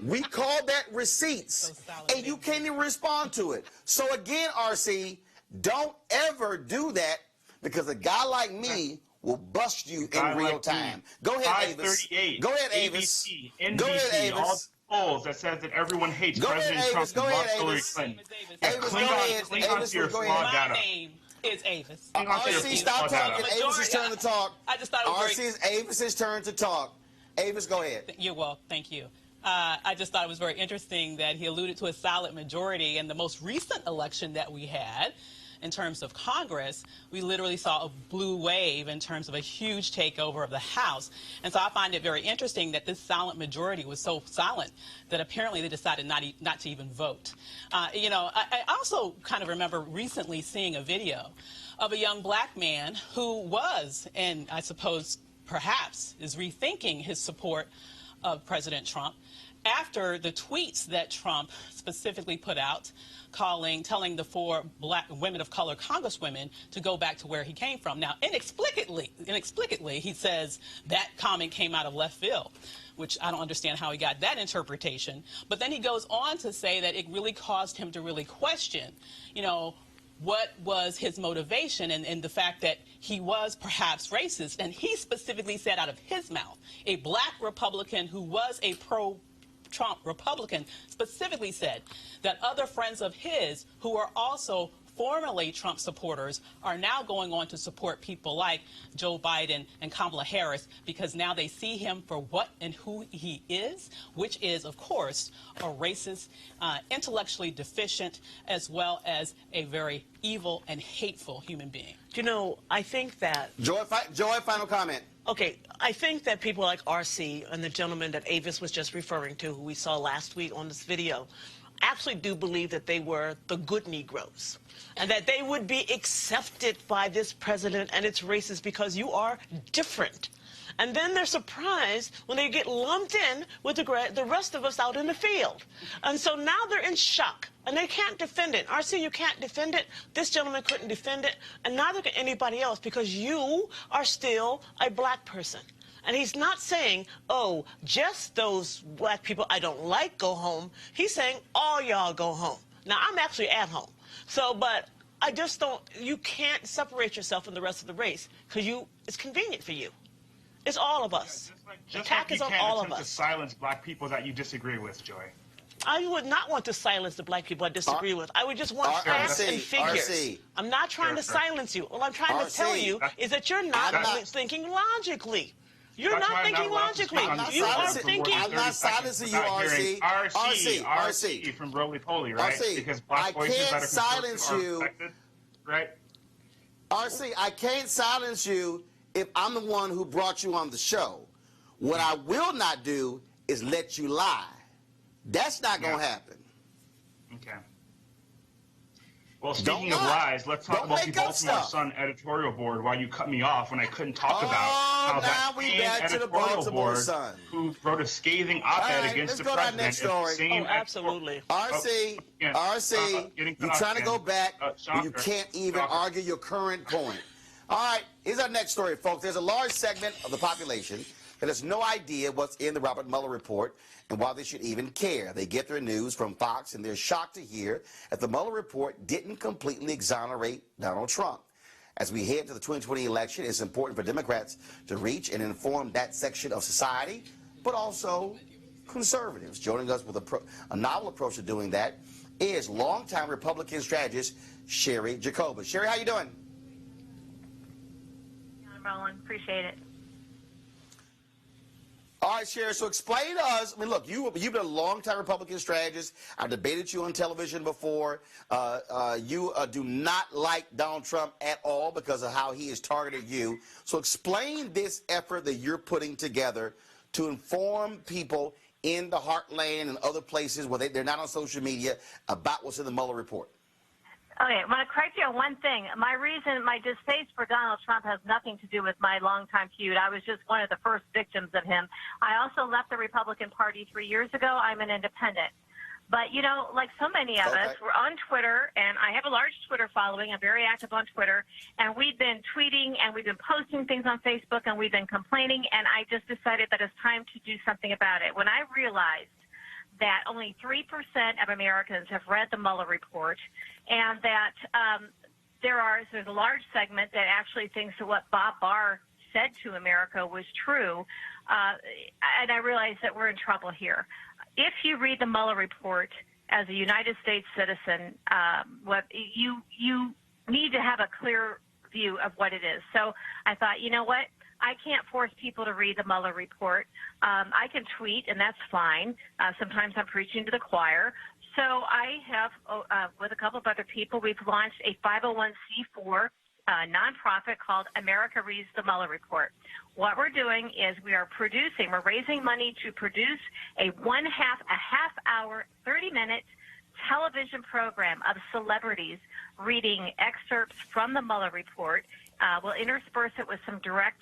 We call that receipts. And you can't even respond to it. So again, RC, don't ever do that, because a guy like me will bust you in real time. Go ahead, Avis. Go ahead, Avis. NBC, go ahead, Avis. All polls that says that everyone hates President Trump Go ahead, and Avis. Clinton. Cling on to your flawed data. My name is Avis. RC, stop talking. Avis's turn to talk. I just thought it was Avis's turn to talk. Avis, go ahead. Thank you. I just thought it was very interesting that he alluded to a silent majority in the most recent election that we had. In terms of Congress, we literally saw a blue wave in terms of a huge takeover of the House. And so I find it very interesting that this silent majority was so silent that apparently they decided not to even vote. I also kind of remember recently seeing a video of a young black man who was, and I suppose perhaps is rethinking his support of President Trump after the tweets that Trump specifically put out telling the 4 black women of color congresswomen to go back to where he came from. Now, inexplicably, he says that comment came out of left field, which I don't understand how he got that interpretation. But then he goes on to say that it really caused him to really question, what was his motivation and the fact that he was perhaps racist. And he specifically said out of his mouth, a black Republican who was a pro-Trump Republican specifically said that other friends of his who are also formerly Trump supporters are now going on to support people like Joe Biden and Kamala Harris because now they see him for what and who he is, which is, of course, a racist, intellectually deficient, as well as a very evil and hateful human being. I think that... Joy, final comment. Okay, I think that people like RC and the gentleman that Avis was just referring to, who we saw last week on this video, actually do believe that they were the good Negroes and that they would be accepted by this president and its races because you are different. And then they're surprised when they get lumped in with the rest of us out in the field. And so now they're in shock, and they can't defend it. RC, you can't defend it. This gentleman couldn't defend it, and neither can anybody else because you are still a black person. And he's not saying, oh, just those black people I don't like go home. He's saying all y'all go home. Now, I'm actually at home. So, but I just don't, you can't separate yourself from the rest of the race because it's convenient for you. It's all of us. Attack is on all of us. To silence black people that you disagree with, Joy. I would not want to silence the black people I disagree with. I would just want facts and figures. I'm not trying to silence you. All I'm trying to tell you is that you're not thinking logically. You're not thinking logically. You are thinking. I'm not silencing you, RC. RC from Roly Poly, right? RC, because black voices that are silence you. Protected, right? RC, I can't silence you if I'm the one who brought you on the show. What I will not do is let you lie. That's not going to happen. Okay. Well, speaking of lies, let's talk about the Baltimore Sun editorial board while you cut me off when I couldn't talk about how that same editorial board who wrote a scathing op-ed against the president is the same. Absolutely. RC, you're trying to go back when you can't even argue your current point. All right, here's our next story, folks. There's a large segment of the population that has no idea what's in the Robert Mueller report and why they should even care. They get their news from Fox, and they're shocked to hear that the Mueller report didn't completely exonerate Donald Trump. As we head to the 2020 election, it's important for Democrats to reach and inform that section of society, but also conservatives. Joining us with a novel approach to doing that is longtime Republican strategist Sherry Jacobus. Sherry, how you doing? Roland, appreciate it. All right, Sherry, so explain to us. I mean, look, you've been a long-time Republican strategist. I've debated you on television before. You do not like Donald Trump at all because of how he has targeted you. So explain this effort that you're putting together to inform people in the heartland and other places where they're not on social media about what's in the Mueller report. Okay, I want to correct you on one thing. My distaste for Donald Trump has nothing to do with my longtime feud. I was just one of the first victims of him. I also left the Republican Party 3 years ago. I'm an independent. But, you know, like so many of us, we're on Twitter, and I have a large Twitter following. I'm very active on Twitter. And we've been tweeting, and we've been posting things on Facebook, and we've been complaining, and I just decided that it's time to do something about it. When I realized that only 3% of Americans have read the Mueller report, and that there's a large segment that actually thinks that what Bob Barr said to America was true, and I realized that we're in trouble here. If you read the Mueller report as a United States citizen, you need to have a clear view of what it is. So I thought, you know what? I can't force people to read the Mueller report. I can tweet, and that's fine. Sometimes I'm preaching to the choir. So I have, with a couple of other people, we've launched a 501c4 nonprofit called America Reads the Mueller Report. What we're doing is we're raising money to produce a half-hour, 30-minute television program of celebrities reading excerpts from the Mueller report. We'll intersperse it with some direct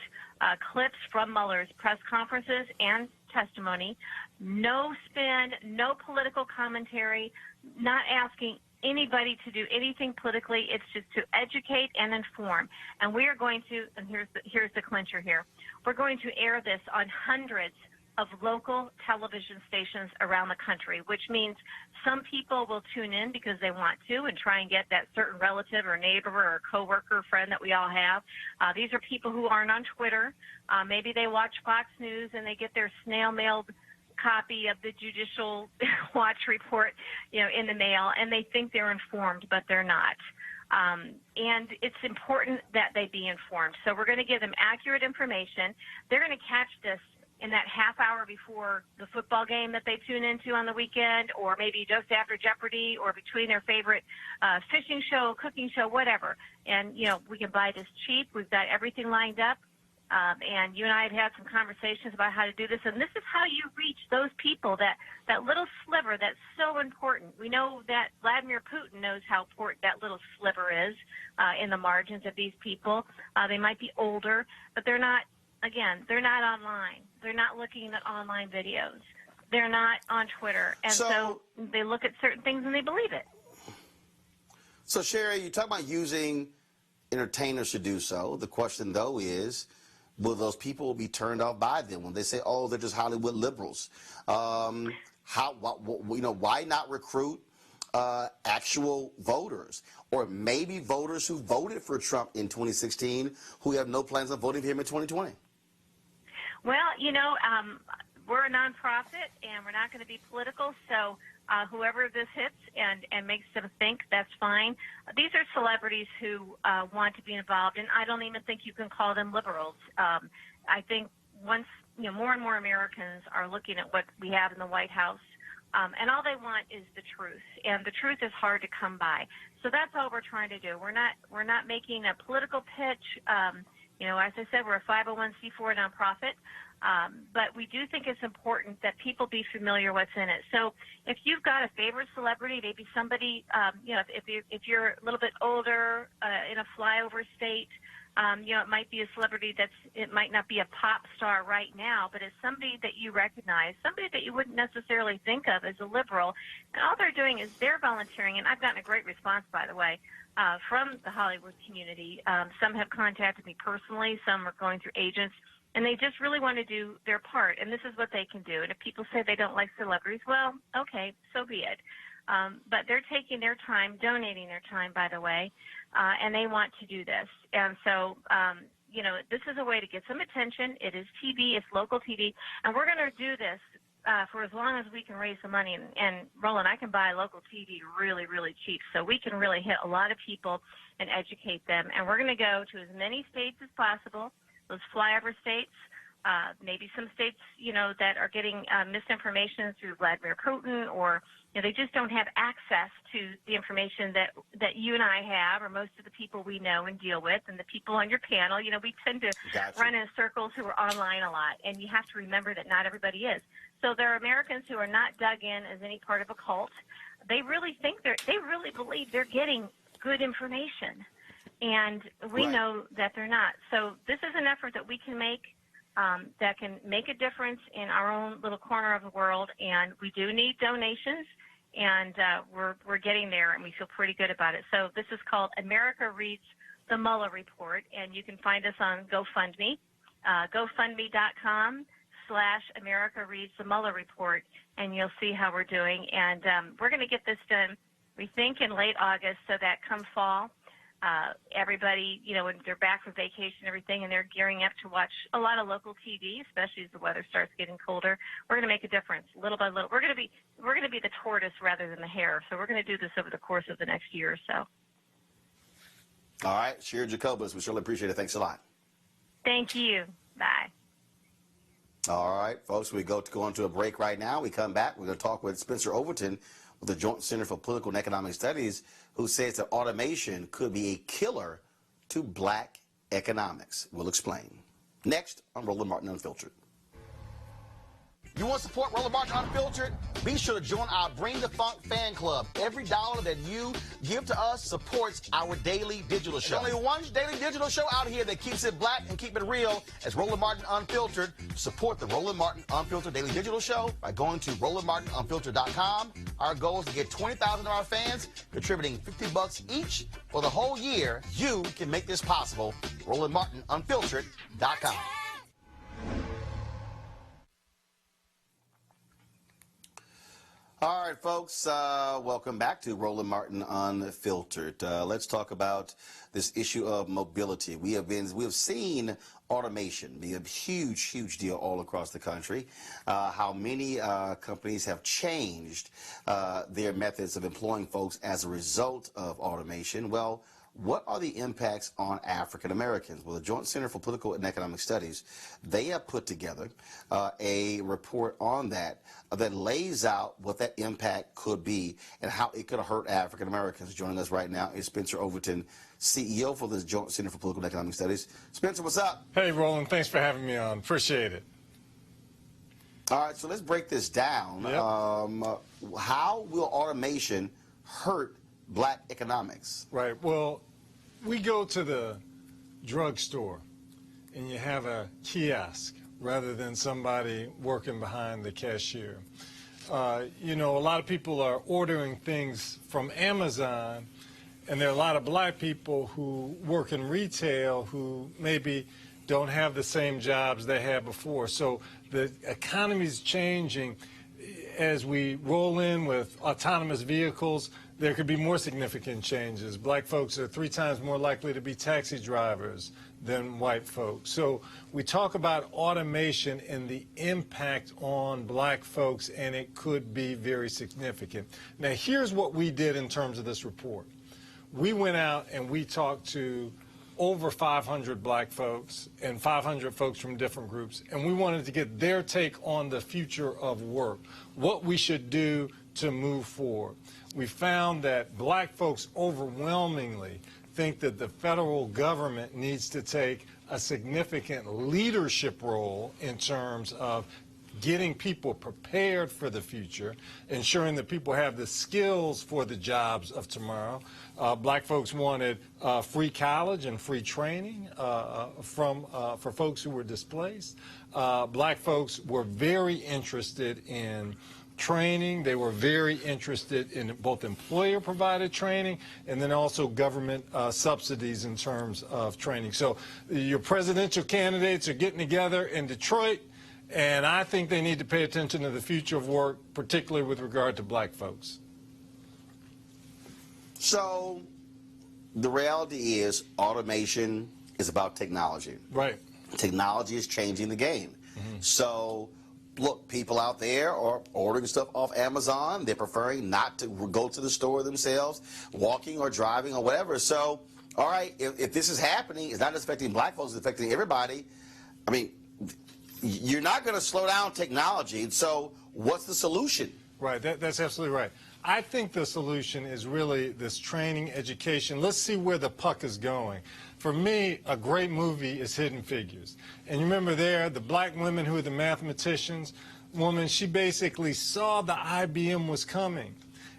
clips from Mueller's press conferences and testimony. No spin, no political commentary, not asking anybody to do anything politically. It's just to educate and inform. And we are going to, and here's the clincher here, we're going to air this on hundreds of local television stations around the country, which means some people will tune in because they want to and try and get that certain relative or neighbor or coworker, friend that we all have. These are people who aren't on Twitter. Maybe they watch Fox News and they get their snail-mailed copy of the Judicial Watch report, in the mail, and they think they're informed, but they're not. And it's important that they be informed. So we're going to give them accurate information. They're going to catch this in that half hour before the football game that they tune into on the weekend, or maybe just after Jeopardy, or between their favorite fishing show, cooking show, whatever. And, we can buy this cheap. We've got everything lined up. And you and I have had some conversations about how to do this. And this is how you reach those people, that little sliver that's so important. We know that Vladimir Putin knows how important that little sliver is in the margins of these people. They might be older, but they're not online. They're not looking at online videos. They're not on Twitter. And so they look at certain things and they believe it. So, Sherry, you talk about using entertainers to do so. The question, though, is, will those people be turned off by them when they say, oh, they're just Hollywood liberals? Why not recruit actual voters, or maybe voters who voted for Trump in 2016 who have no plans on voting for him in 2020? Well, you know, we're a nonprofit, and we're not going to be political, so whoever this hits and makes them think, that's fine. These are celebrities who want to be involved, and I don't even think you can call them liberals. I think once, you know, more and more Americans are looking at what we have in the White House, and all they want is the truth, and the truth is hard to come by. So that's all we're trying to do. We're not making a political pitch. You know, as I said, we're a 501c4 nonprofit. But we do think it's important that people be familiar what's in it. So if you've got a favorite celebrity, maybe somebody, you know, if you're a little bit older in a flyover state, you know, it might be a celebrity it might not be a pop star right now, but it's somebody that you recognize, somebody that you wouldn't necessarily think of as a liberal. And all they're doing is they're volunteering. And I've gotten a great response, by the way, from the Hollywood community. Some have contacted me personally. Some are going through agents. And they just really want to do their part, and this is what they can do. And if people say they don't like celebrities, well, okay, so be it. But they're taking their time, donating their time, by the way, and they want to do this. And so, you know, this is a way to get some attention. It is TV. It's local TV. And we're going to do this for as long as we can raise the money. And Roland, I can buy local TV really, really cheap. So we can really hit a lot of people and educate them. And we're going to go to as many states as possible, those flyover states, maybe some states, you know, that are getting misinformation through Vladimir Putin, or, you know, they just don't have access to the information that you and I have, or most of the people we know and deal with, and the people on your panel. You know, we tend to run in circles who are online a lot, and you have to remember that not everybody is. So there are Americans who are not dug in as any part of a cult. They really think they really believe they're getting good information. And we know that they're not. So this is an effort that we can make that can make a difference in our own little corner of the world. And we do need donations, and we're getting there, and we feel pretty good about it. So this is called America Reads the Mueller Report, and you can find us on GoFundMe, GoFundMe.com/America Reads the Mueller Report, and you'll see how we're doing. And we're going to get this done, we think, in late August, so that come fall, everybody, you know, when they're back from vacation and everything, and they're gearing up to watch a lot of local TV, especially as the weather starts getting colder, we're going to make a difference little by little. We're going to be the tortoise rather than the hare. So we're going to do this over the course of the next year or so. All right, Shira Jacobus, we surely appreciate it. Thanks a lot. Thank you. Bye. All right, folks, we go into a break right now. We come back. We're going to talk with Spencer Overton with the Joint Center for Political and Economic Studies, who says that automation could be a killer to black economics. We'll explain. Next on Roland Martin Unfiltered. You want to support Roland Martin Unfiltered? Be sure to join our Bring the Funk fan club. Every dollar that you give to us supports our daily digital show. There's only one daily digital show out here that keeps it black and keep it real as Roland Martin Unfiltered. Support the Roland Martin Unfiltered daily digital show by going to RolandMartinUnfiltered.com. Our goal is to get 20,000 of our fans contributing $50 each for the whole year. You can make this possible. RolandMartinUnfiltered.com. All right, folks, welcome back to Roland Martin Unfiltered. Let's talk about this issue of mobility. We have seen automation be a huge deal all across the country. How many companies have changed their methods of employing folks as a result of automation? Well, what are the impacts on African Americans? Well, the Joint Center for Political and Economic Studies, they have put together a report on that lays out what that impact could be and how it could hurt African Americans. Joining us right now is Spencer Overton, CEO for the Joint Center for Political and Economic Studies. Spencer, what's up? Hey, Roland. Thanks for having me on. Appreciate it. All right, so let's break this down. Yep. How will automation hurt black economics? Right. Well, we go to the drugstore and you have a kiosk rather than somebody working behind the cashier. You know, a lot of people are ordering things from Amazon, and there are a lot of black people who work in retail who maybe don't have the same jobs they had before. So the economy is changing as we roll in with autonomous vehicles. there could be more significant changes. Black folks are 3 times more likely to be taxi drivers than white folks. So we talk about automation and the impact on black folks, and it could be very significant. Now, here's what we did in terms of this report. We went out and we talked to over 500 black folks and 500 folks from different groups, and we wanted to get their take on the future of work, what we should do to move forward. We found that black folks overwhelmingly think that the federal government needs to take a significant leadership role in terms of getting people prepared for the future, ensuring that people have the skills for the jobs of tomorrow. Black folks wanted free college and free training for folks who were displaced. Black folks were very interested in training. They were very interested in both employer-provided training and then also government subsidies in terms of training. So your presidential candidates are getting together in Detroit, and I think they need to pay attention to the future of work, particularly with regard to black folks. So the reality is automation is about technology. Right. Technology is changing the game. So look, people out there are ordering stuff off Amazon. They're preferring not to go to the store themselves, walking or driving or whatever. So, all right, if this is happening, it's not just affecting black folks, it's affecting everybody. I mean, you're not going to slow down technology. So what's the solution? Right, that's absolutely right. I think the solution is really this training, education. Let's see where the puck is going. For me, a great movie is Hidden Figures. And you remember there, the black women who were the mathematicians, woman, she basically saw the IBM was coming.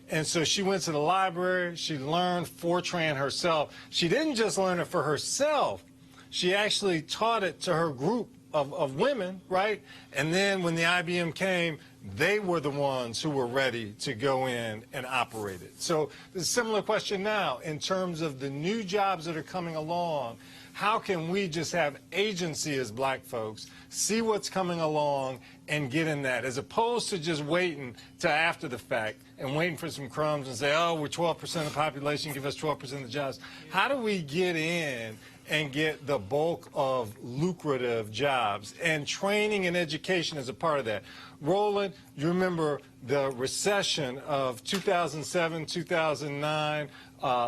And so she went to the library, she learned Fortran herself. She didn't just learn it for herself, she actually taught it to her group of women, right? And then when the IBM came, they were the ones who were ready to go in and operate it. So there's a similar question now in terms of the new jobs that are coming along. How can we just have agency as black folks, see what's coming along and get in that, as opposed to just waiting till after the fact and waiting for some crumbs and say, oh, we're 12% of the population, give us 12% of the jobs. How do we get in and get the bulk of lucrative jobs? And training and education is a part of that. Roland, you remember the recession of 2007, 2009,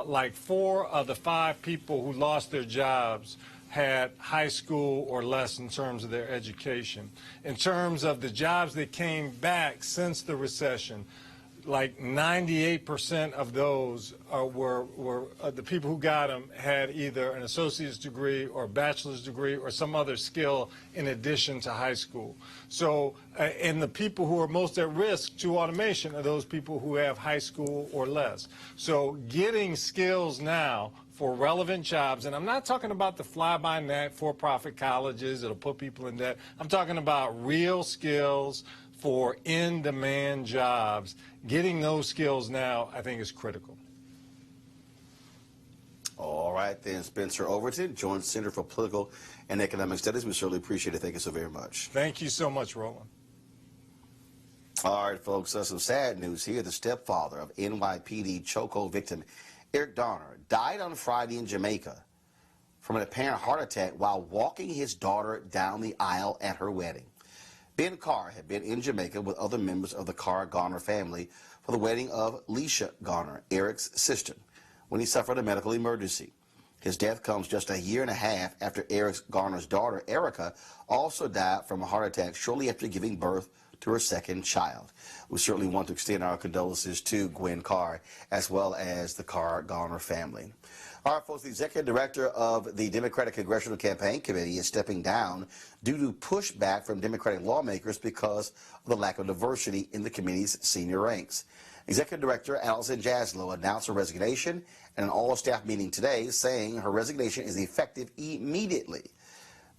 like 4 of the 5 people who lost their jobs had high school or less in terms of their education. In terms of the jobs that came back since the recession, like 98% of those were the people who got them had either an associate's degree or a bachelor's degree or some other skill in addition to high school. So, and the people who are most at risk to automation are those people who have high school or less. So getting skills now for relevant jobs, and I'm not talking about the fly-by-night for-profit colleges that'll put people in debt. I'm talking about real skills for in-demand jobs. Getting those skills now, I think, is critical. All right, then, Spencer Overton, Joint Center for Political and Economic Studies. We certainly appreciate it. Thank you so very much. Thank you so much, Roland. All right, folks, some sad news here. The stepfather of NYPD chokehold victim Eric Garner died on Friday in Jamaica from an apparent heart attack while walking his daughter down the aisle at her wedding. Ben Carr had been in Jamaica with other members of the Garner family for the wedding of Leisha Garner, Eric's sister, when he suffered a medical emergency. His death comes just 1.5 years after Eric Garner's daughter, Erica, also died from a heart attack shortly after giving birth to her second child. We certainly want to extend our condolences to Gwen Carr as well as the Garner family. All right, folks, the executive director of the Democratic Congressional Campaign Committee is stepping down due to pushback from Democratic lawmakers because of the lack of diversity in the committee's senior ranks. Executive Director Allison Jaslow announced her resignation at an all-staff meeting today, saying her resignation is effective immediately.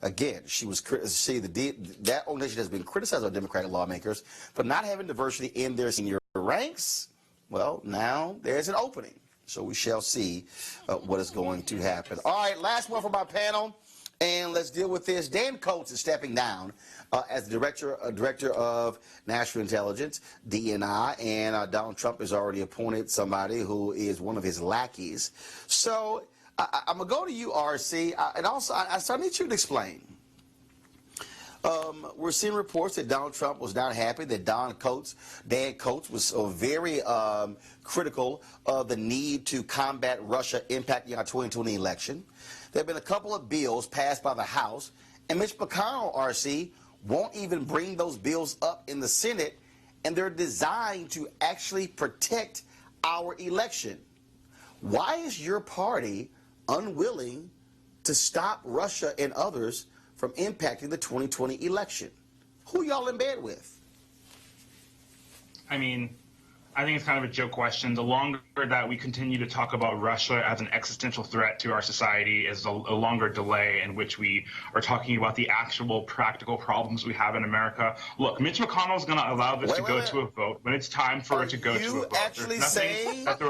Again, that organization has been criticized by Democratic lawmakers for not having diversity in their senior ranks. Well, now there's an opening. So we shall see what is going to happen. All right, last one from our panel. And let's deal with this. Dan Coates is stepping down as the director of National Intelligence, DNI, and Donald Trump has already appointed somebody who is one of his lackeys. So I'm going to go to you, RC, and also I need you to explain. We're seeing reports that Donald Trump was not happy, that Dan Coates was very critical of the need to combat Russia impacting our 2020 election. There have been a couple of bills passed by the House, and Mitch McConnell, RC, won't even bring those bills up in the Senate, and they're designed to actually protect our election. Why is your party unwilling to stop Russia and others from impacting the 2020 election? Who y'all in bed with? I mean, I think it's kind of a joke question. The longer that we continue to talk about Russia as an existential threat to our society is a longer delay in which we are talking about the actual practical problems we have in America. Look, Mitch McConnell is going to allow this to go to a vote when it's time for it to go to a vote. Actually saying that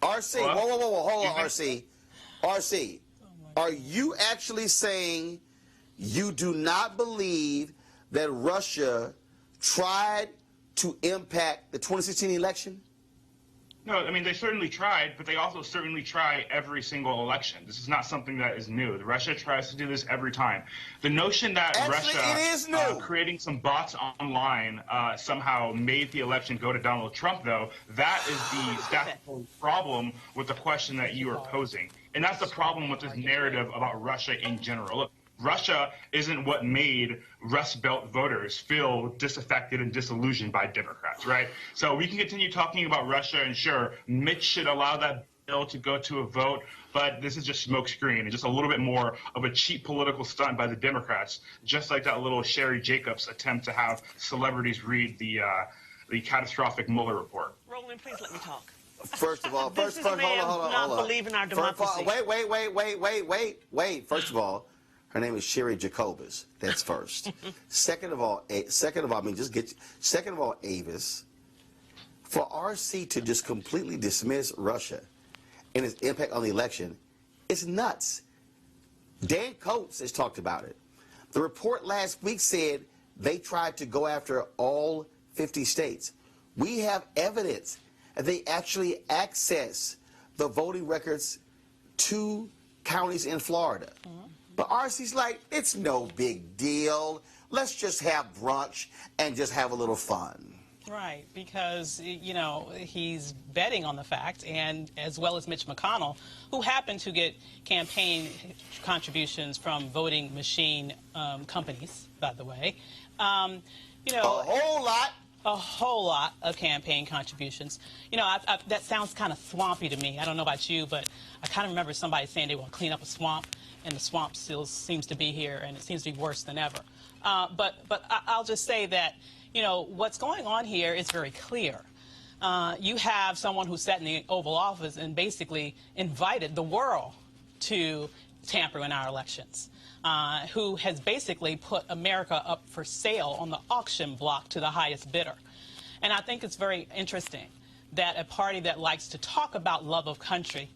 RC, whoa, hold on, RC. Are you actually saying you do not believe that Russia tried to impact the 2016 election? No, I mean, they certainly tried, but they also certainly try every single election. This is not something that is new. Russia tries to do this every time. The notion that Russia creating some bots online somehow made the election go to Donald Trump, though, that is the statutory problem with the question that you are posing. And that's the problem with this narrative about Russia in general. Look, Russia isn't what made Rust Belt voters feel disaffected and disillusioned by Democrats, right? So we can continue talking about Russia, and sure, Mitch should allow that bill to go to a vote, but this is just smokescreen and just a little bit more of a cheap political stunt by the Democrats, just like that little Sherry Jacobs attempt to have celebrities read the catastrophic Mueller report. Roland, please let me talk. First of all, hold on. Not believe in our democracy. Wait. First of all, her name is Sherry Jacobus. That's first. Second of all, Avis, for RC to just completely dismiss Russia and its impact on the election, it's nuts. Dan Coates has talked about it. The report last week said they tried to go after all 50 states. We have evidence that they actually access the voting records to counties in Florida. But RC's like, it's no big deal. Let's just have brunch and just have a little fun. Right, because, you know, he's betting on the fact, and as well as Mitch McConnell, who happened to get campaign contributions from voting machine companies, by the way. You know, a whole lot of campaign contributions. You know, that sounds kind of swampy to me. I don't know about you, but I kind of remember somebody saying they want to clean up a swamp, and the swamp still seems to be here, and it seems to be worse than ever. But I'll just say that, you know, what's going on here is very clear. You have someone who sat in the Oval Office and basically invited the world to tamper in our elections, who has basically put America up for sale on the auction block to the highest bidder. And I think it's very interesting that a party that likes to talk about love of country,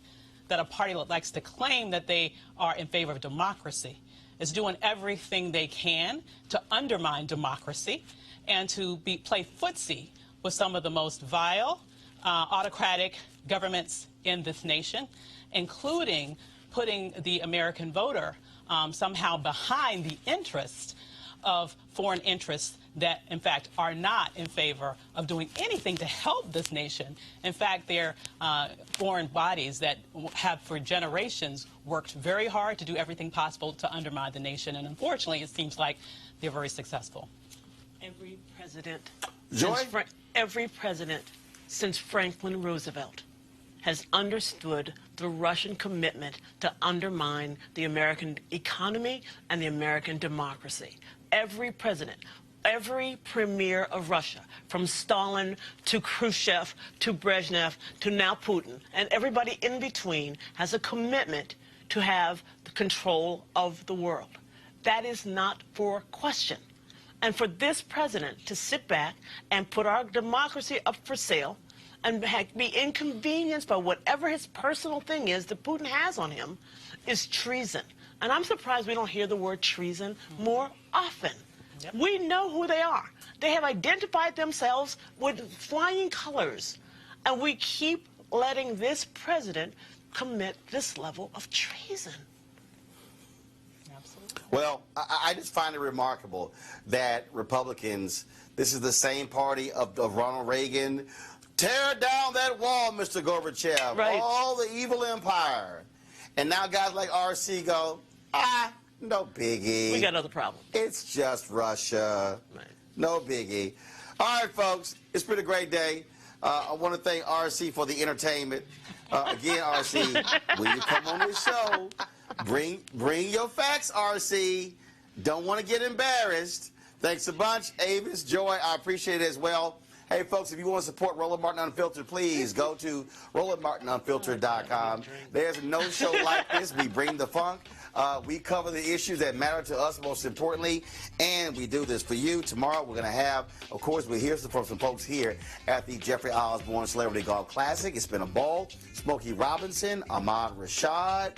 that a party that likes to claim that they are in favor of democracy, is doing everything they can to undermine democracy and to play footsie with some of the most vile, autocratic governments in this nation, including putting the American voter somehow behind the interest of foreign interests that, in fact, are not in favor of doing anything to help this nation. In fact, they're foreign bodies that have for generations worked very hard to do everything possible to undermine the nation. And unfortunately, it seems like they're very successful. Every president since Franklin Roosevelt has understood the Russian commitment to undermine the American economy and the American democracy. Every president, every premier of Russia, from Stalin to Khrushchev to Brezhnev to now Putin, and everybody in between, has a commitment to have the control of the world. That is not for question. And for this president to sit back and put our democracy up for sale and be inconvenienced by whatever his personal thing is that Putin has on him is treason. And I'm surprised we don't hear the word treason more often. Yep. We know who they are. They have identified themselves with flying colors. And we keep letting this president commit this level of treason. Absolutely. Well, I just find it remarkable that Republicans, this is the same party of Ronald Reagan. Tear down that wall, Mr. Gorbachev. Right. All the evil empire. And now guys like RC go, no biggie. We got other problems. It's just Russia. Right. No biggie. All right, folks. It's been a great day. I want to thank RC for the entertainment. Again, RC, when you come on this show, bring your facts, RC. Don't want to get embarrassed. Thanks a bunch. Avis, Joy, I appreciate it as well. Hey, folks, if you want to support Roland Martin Unfiltered, please go to RolandMartinUnfiltered.com. There's no show like this. We bring the funk. We cover the issues that matter to us most importantly, and we do this for you. Tomorrow we're going to have, of course, we'll hear from some folks here at the Jeffrey Osborne Celebrity Golf Classic. It's been a ball. Smokey Robinson, Ahmad Rashad.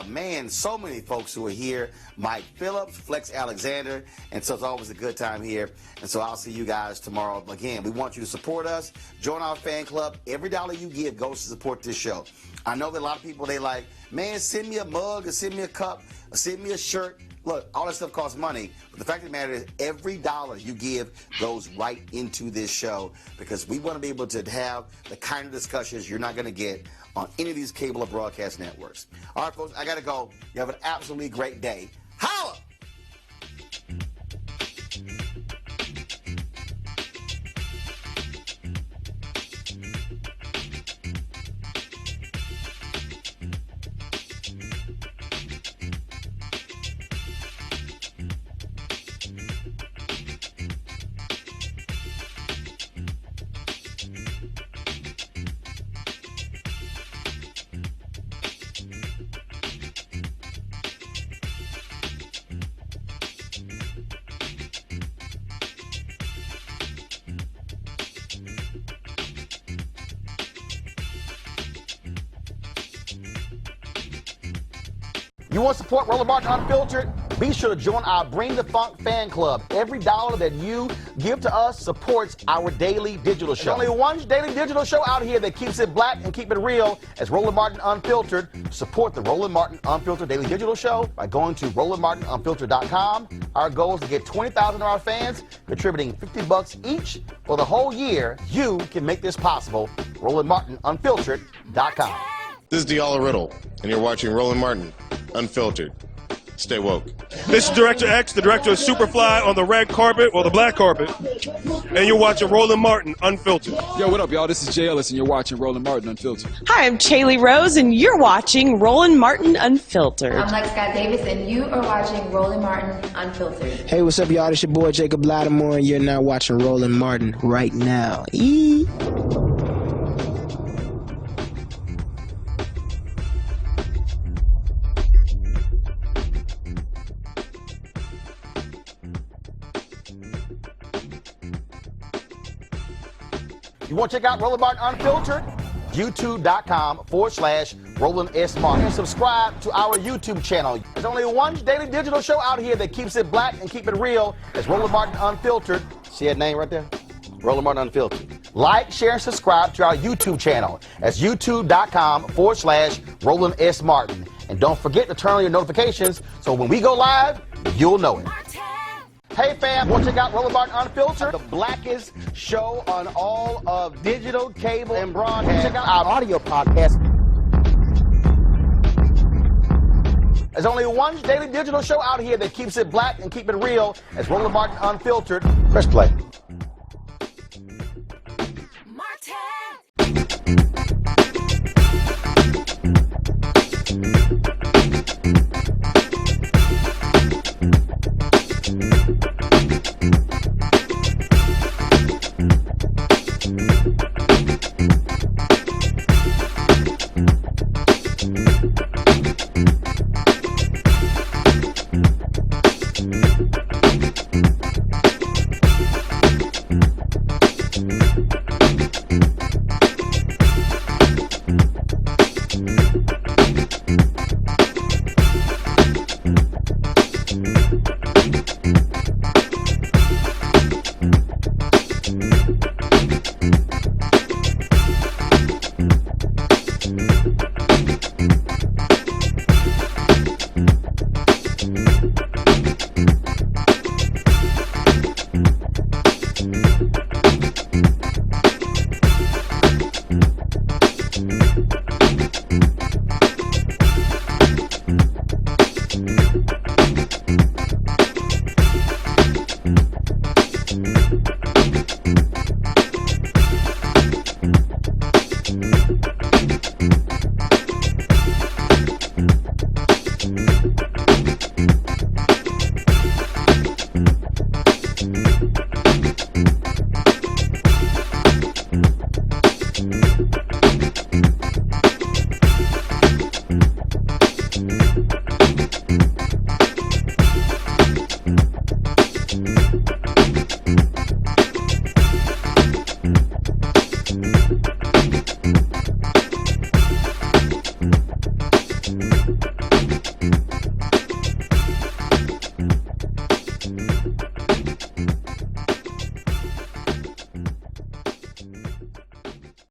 Man, so many folks who are here. Mike Phillips, Flex Alexander, and so it's always a good time here. And so I'll see you guys tomorrow. Again, we want you to support us. Join our fan club. Every dollar you give goes to support this show. I know that a lot of people, they like, man, send me a mug or send me a cup or send me a shirt. Look, all that stuff costs money, but the fact of the matter is every dollar you give goes right into this show because we want to be able to have the kind of discussions you're not going to get on any of these cable or broadcast networks. All right, folks, I got to go. You have an absolutely great day. Holla! You want to support Roland Martin Unfiltered? Be sure to join our Bring the Funk fan club. Every dollar that you give to us supports our daily digital show. There's only one daily digital show out here that keeps it black and keep it real as Roland Martin Unfiltered. Support the Roland Martin Unfiltered daily digital show by going to RolandMartinUnfiltered.com. Our goal is to get 20,000 of our fans contributing $50 each for the whole year. You can make this possible. RolandMartinUnfiltered.com. This is Diala Riddle, and you're watching Roland Martin Unfiltered. Stay woke. This is Director X, the director of Superfly on the red carpet, or the black carpet, and you're watching Roland Martin Unfiltered. Yo, what up, y'all? This is Jay Ellis, and you're watching Roland Martin Unfiltered. Hi, I'm Chaley Rose, and you're watching Roland Martin Unfiltered. I'm Lex Scott Davis, and you are watching Roland Martin Unfiltered. Hey, what's up, y'all? It's your boy Jacob Lattimore, and you're now watching Roland Martin right now. You want to check out Roland Martin Unfiltered? YouTube.com/Roland S. Martin. And subscribe to our YouTube channel. There's only one daily digital show out here that keeps it black and keep it real. It's Roland Martin Unfiltered. See that name right there? Roland Martin Unfiltered. Like, share, and subscribe to our YouTube channel. That's YouTube.com/Roland S. Martin. And don't forget to turn on your notifications so when we go live, you'll know it. Hey fam, want to check out Roland Martin Unfiltered? The blackest show on all of digital, cable, and broadcast. Check out our audio podcast. There's only one daily digital show out here that keeps it black and keep it real. It's Roland Martin Unfiltered. Press play.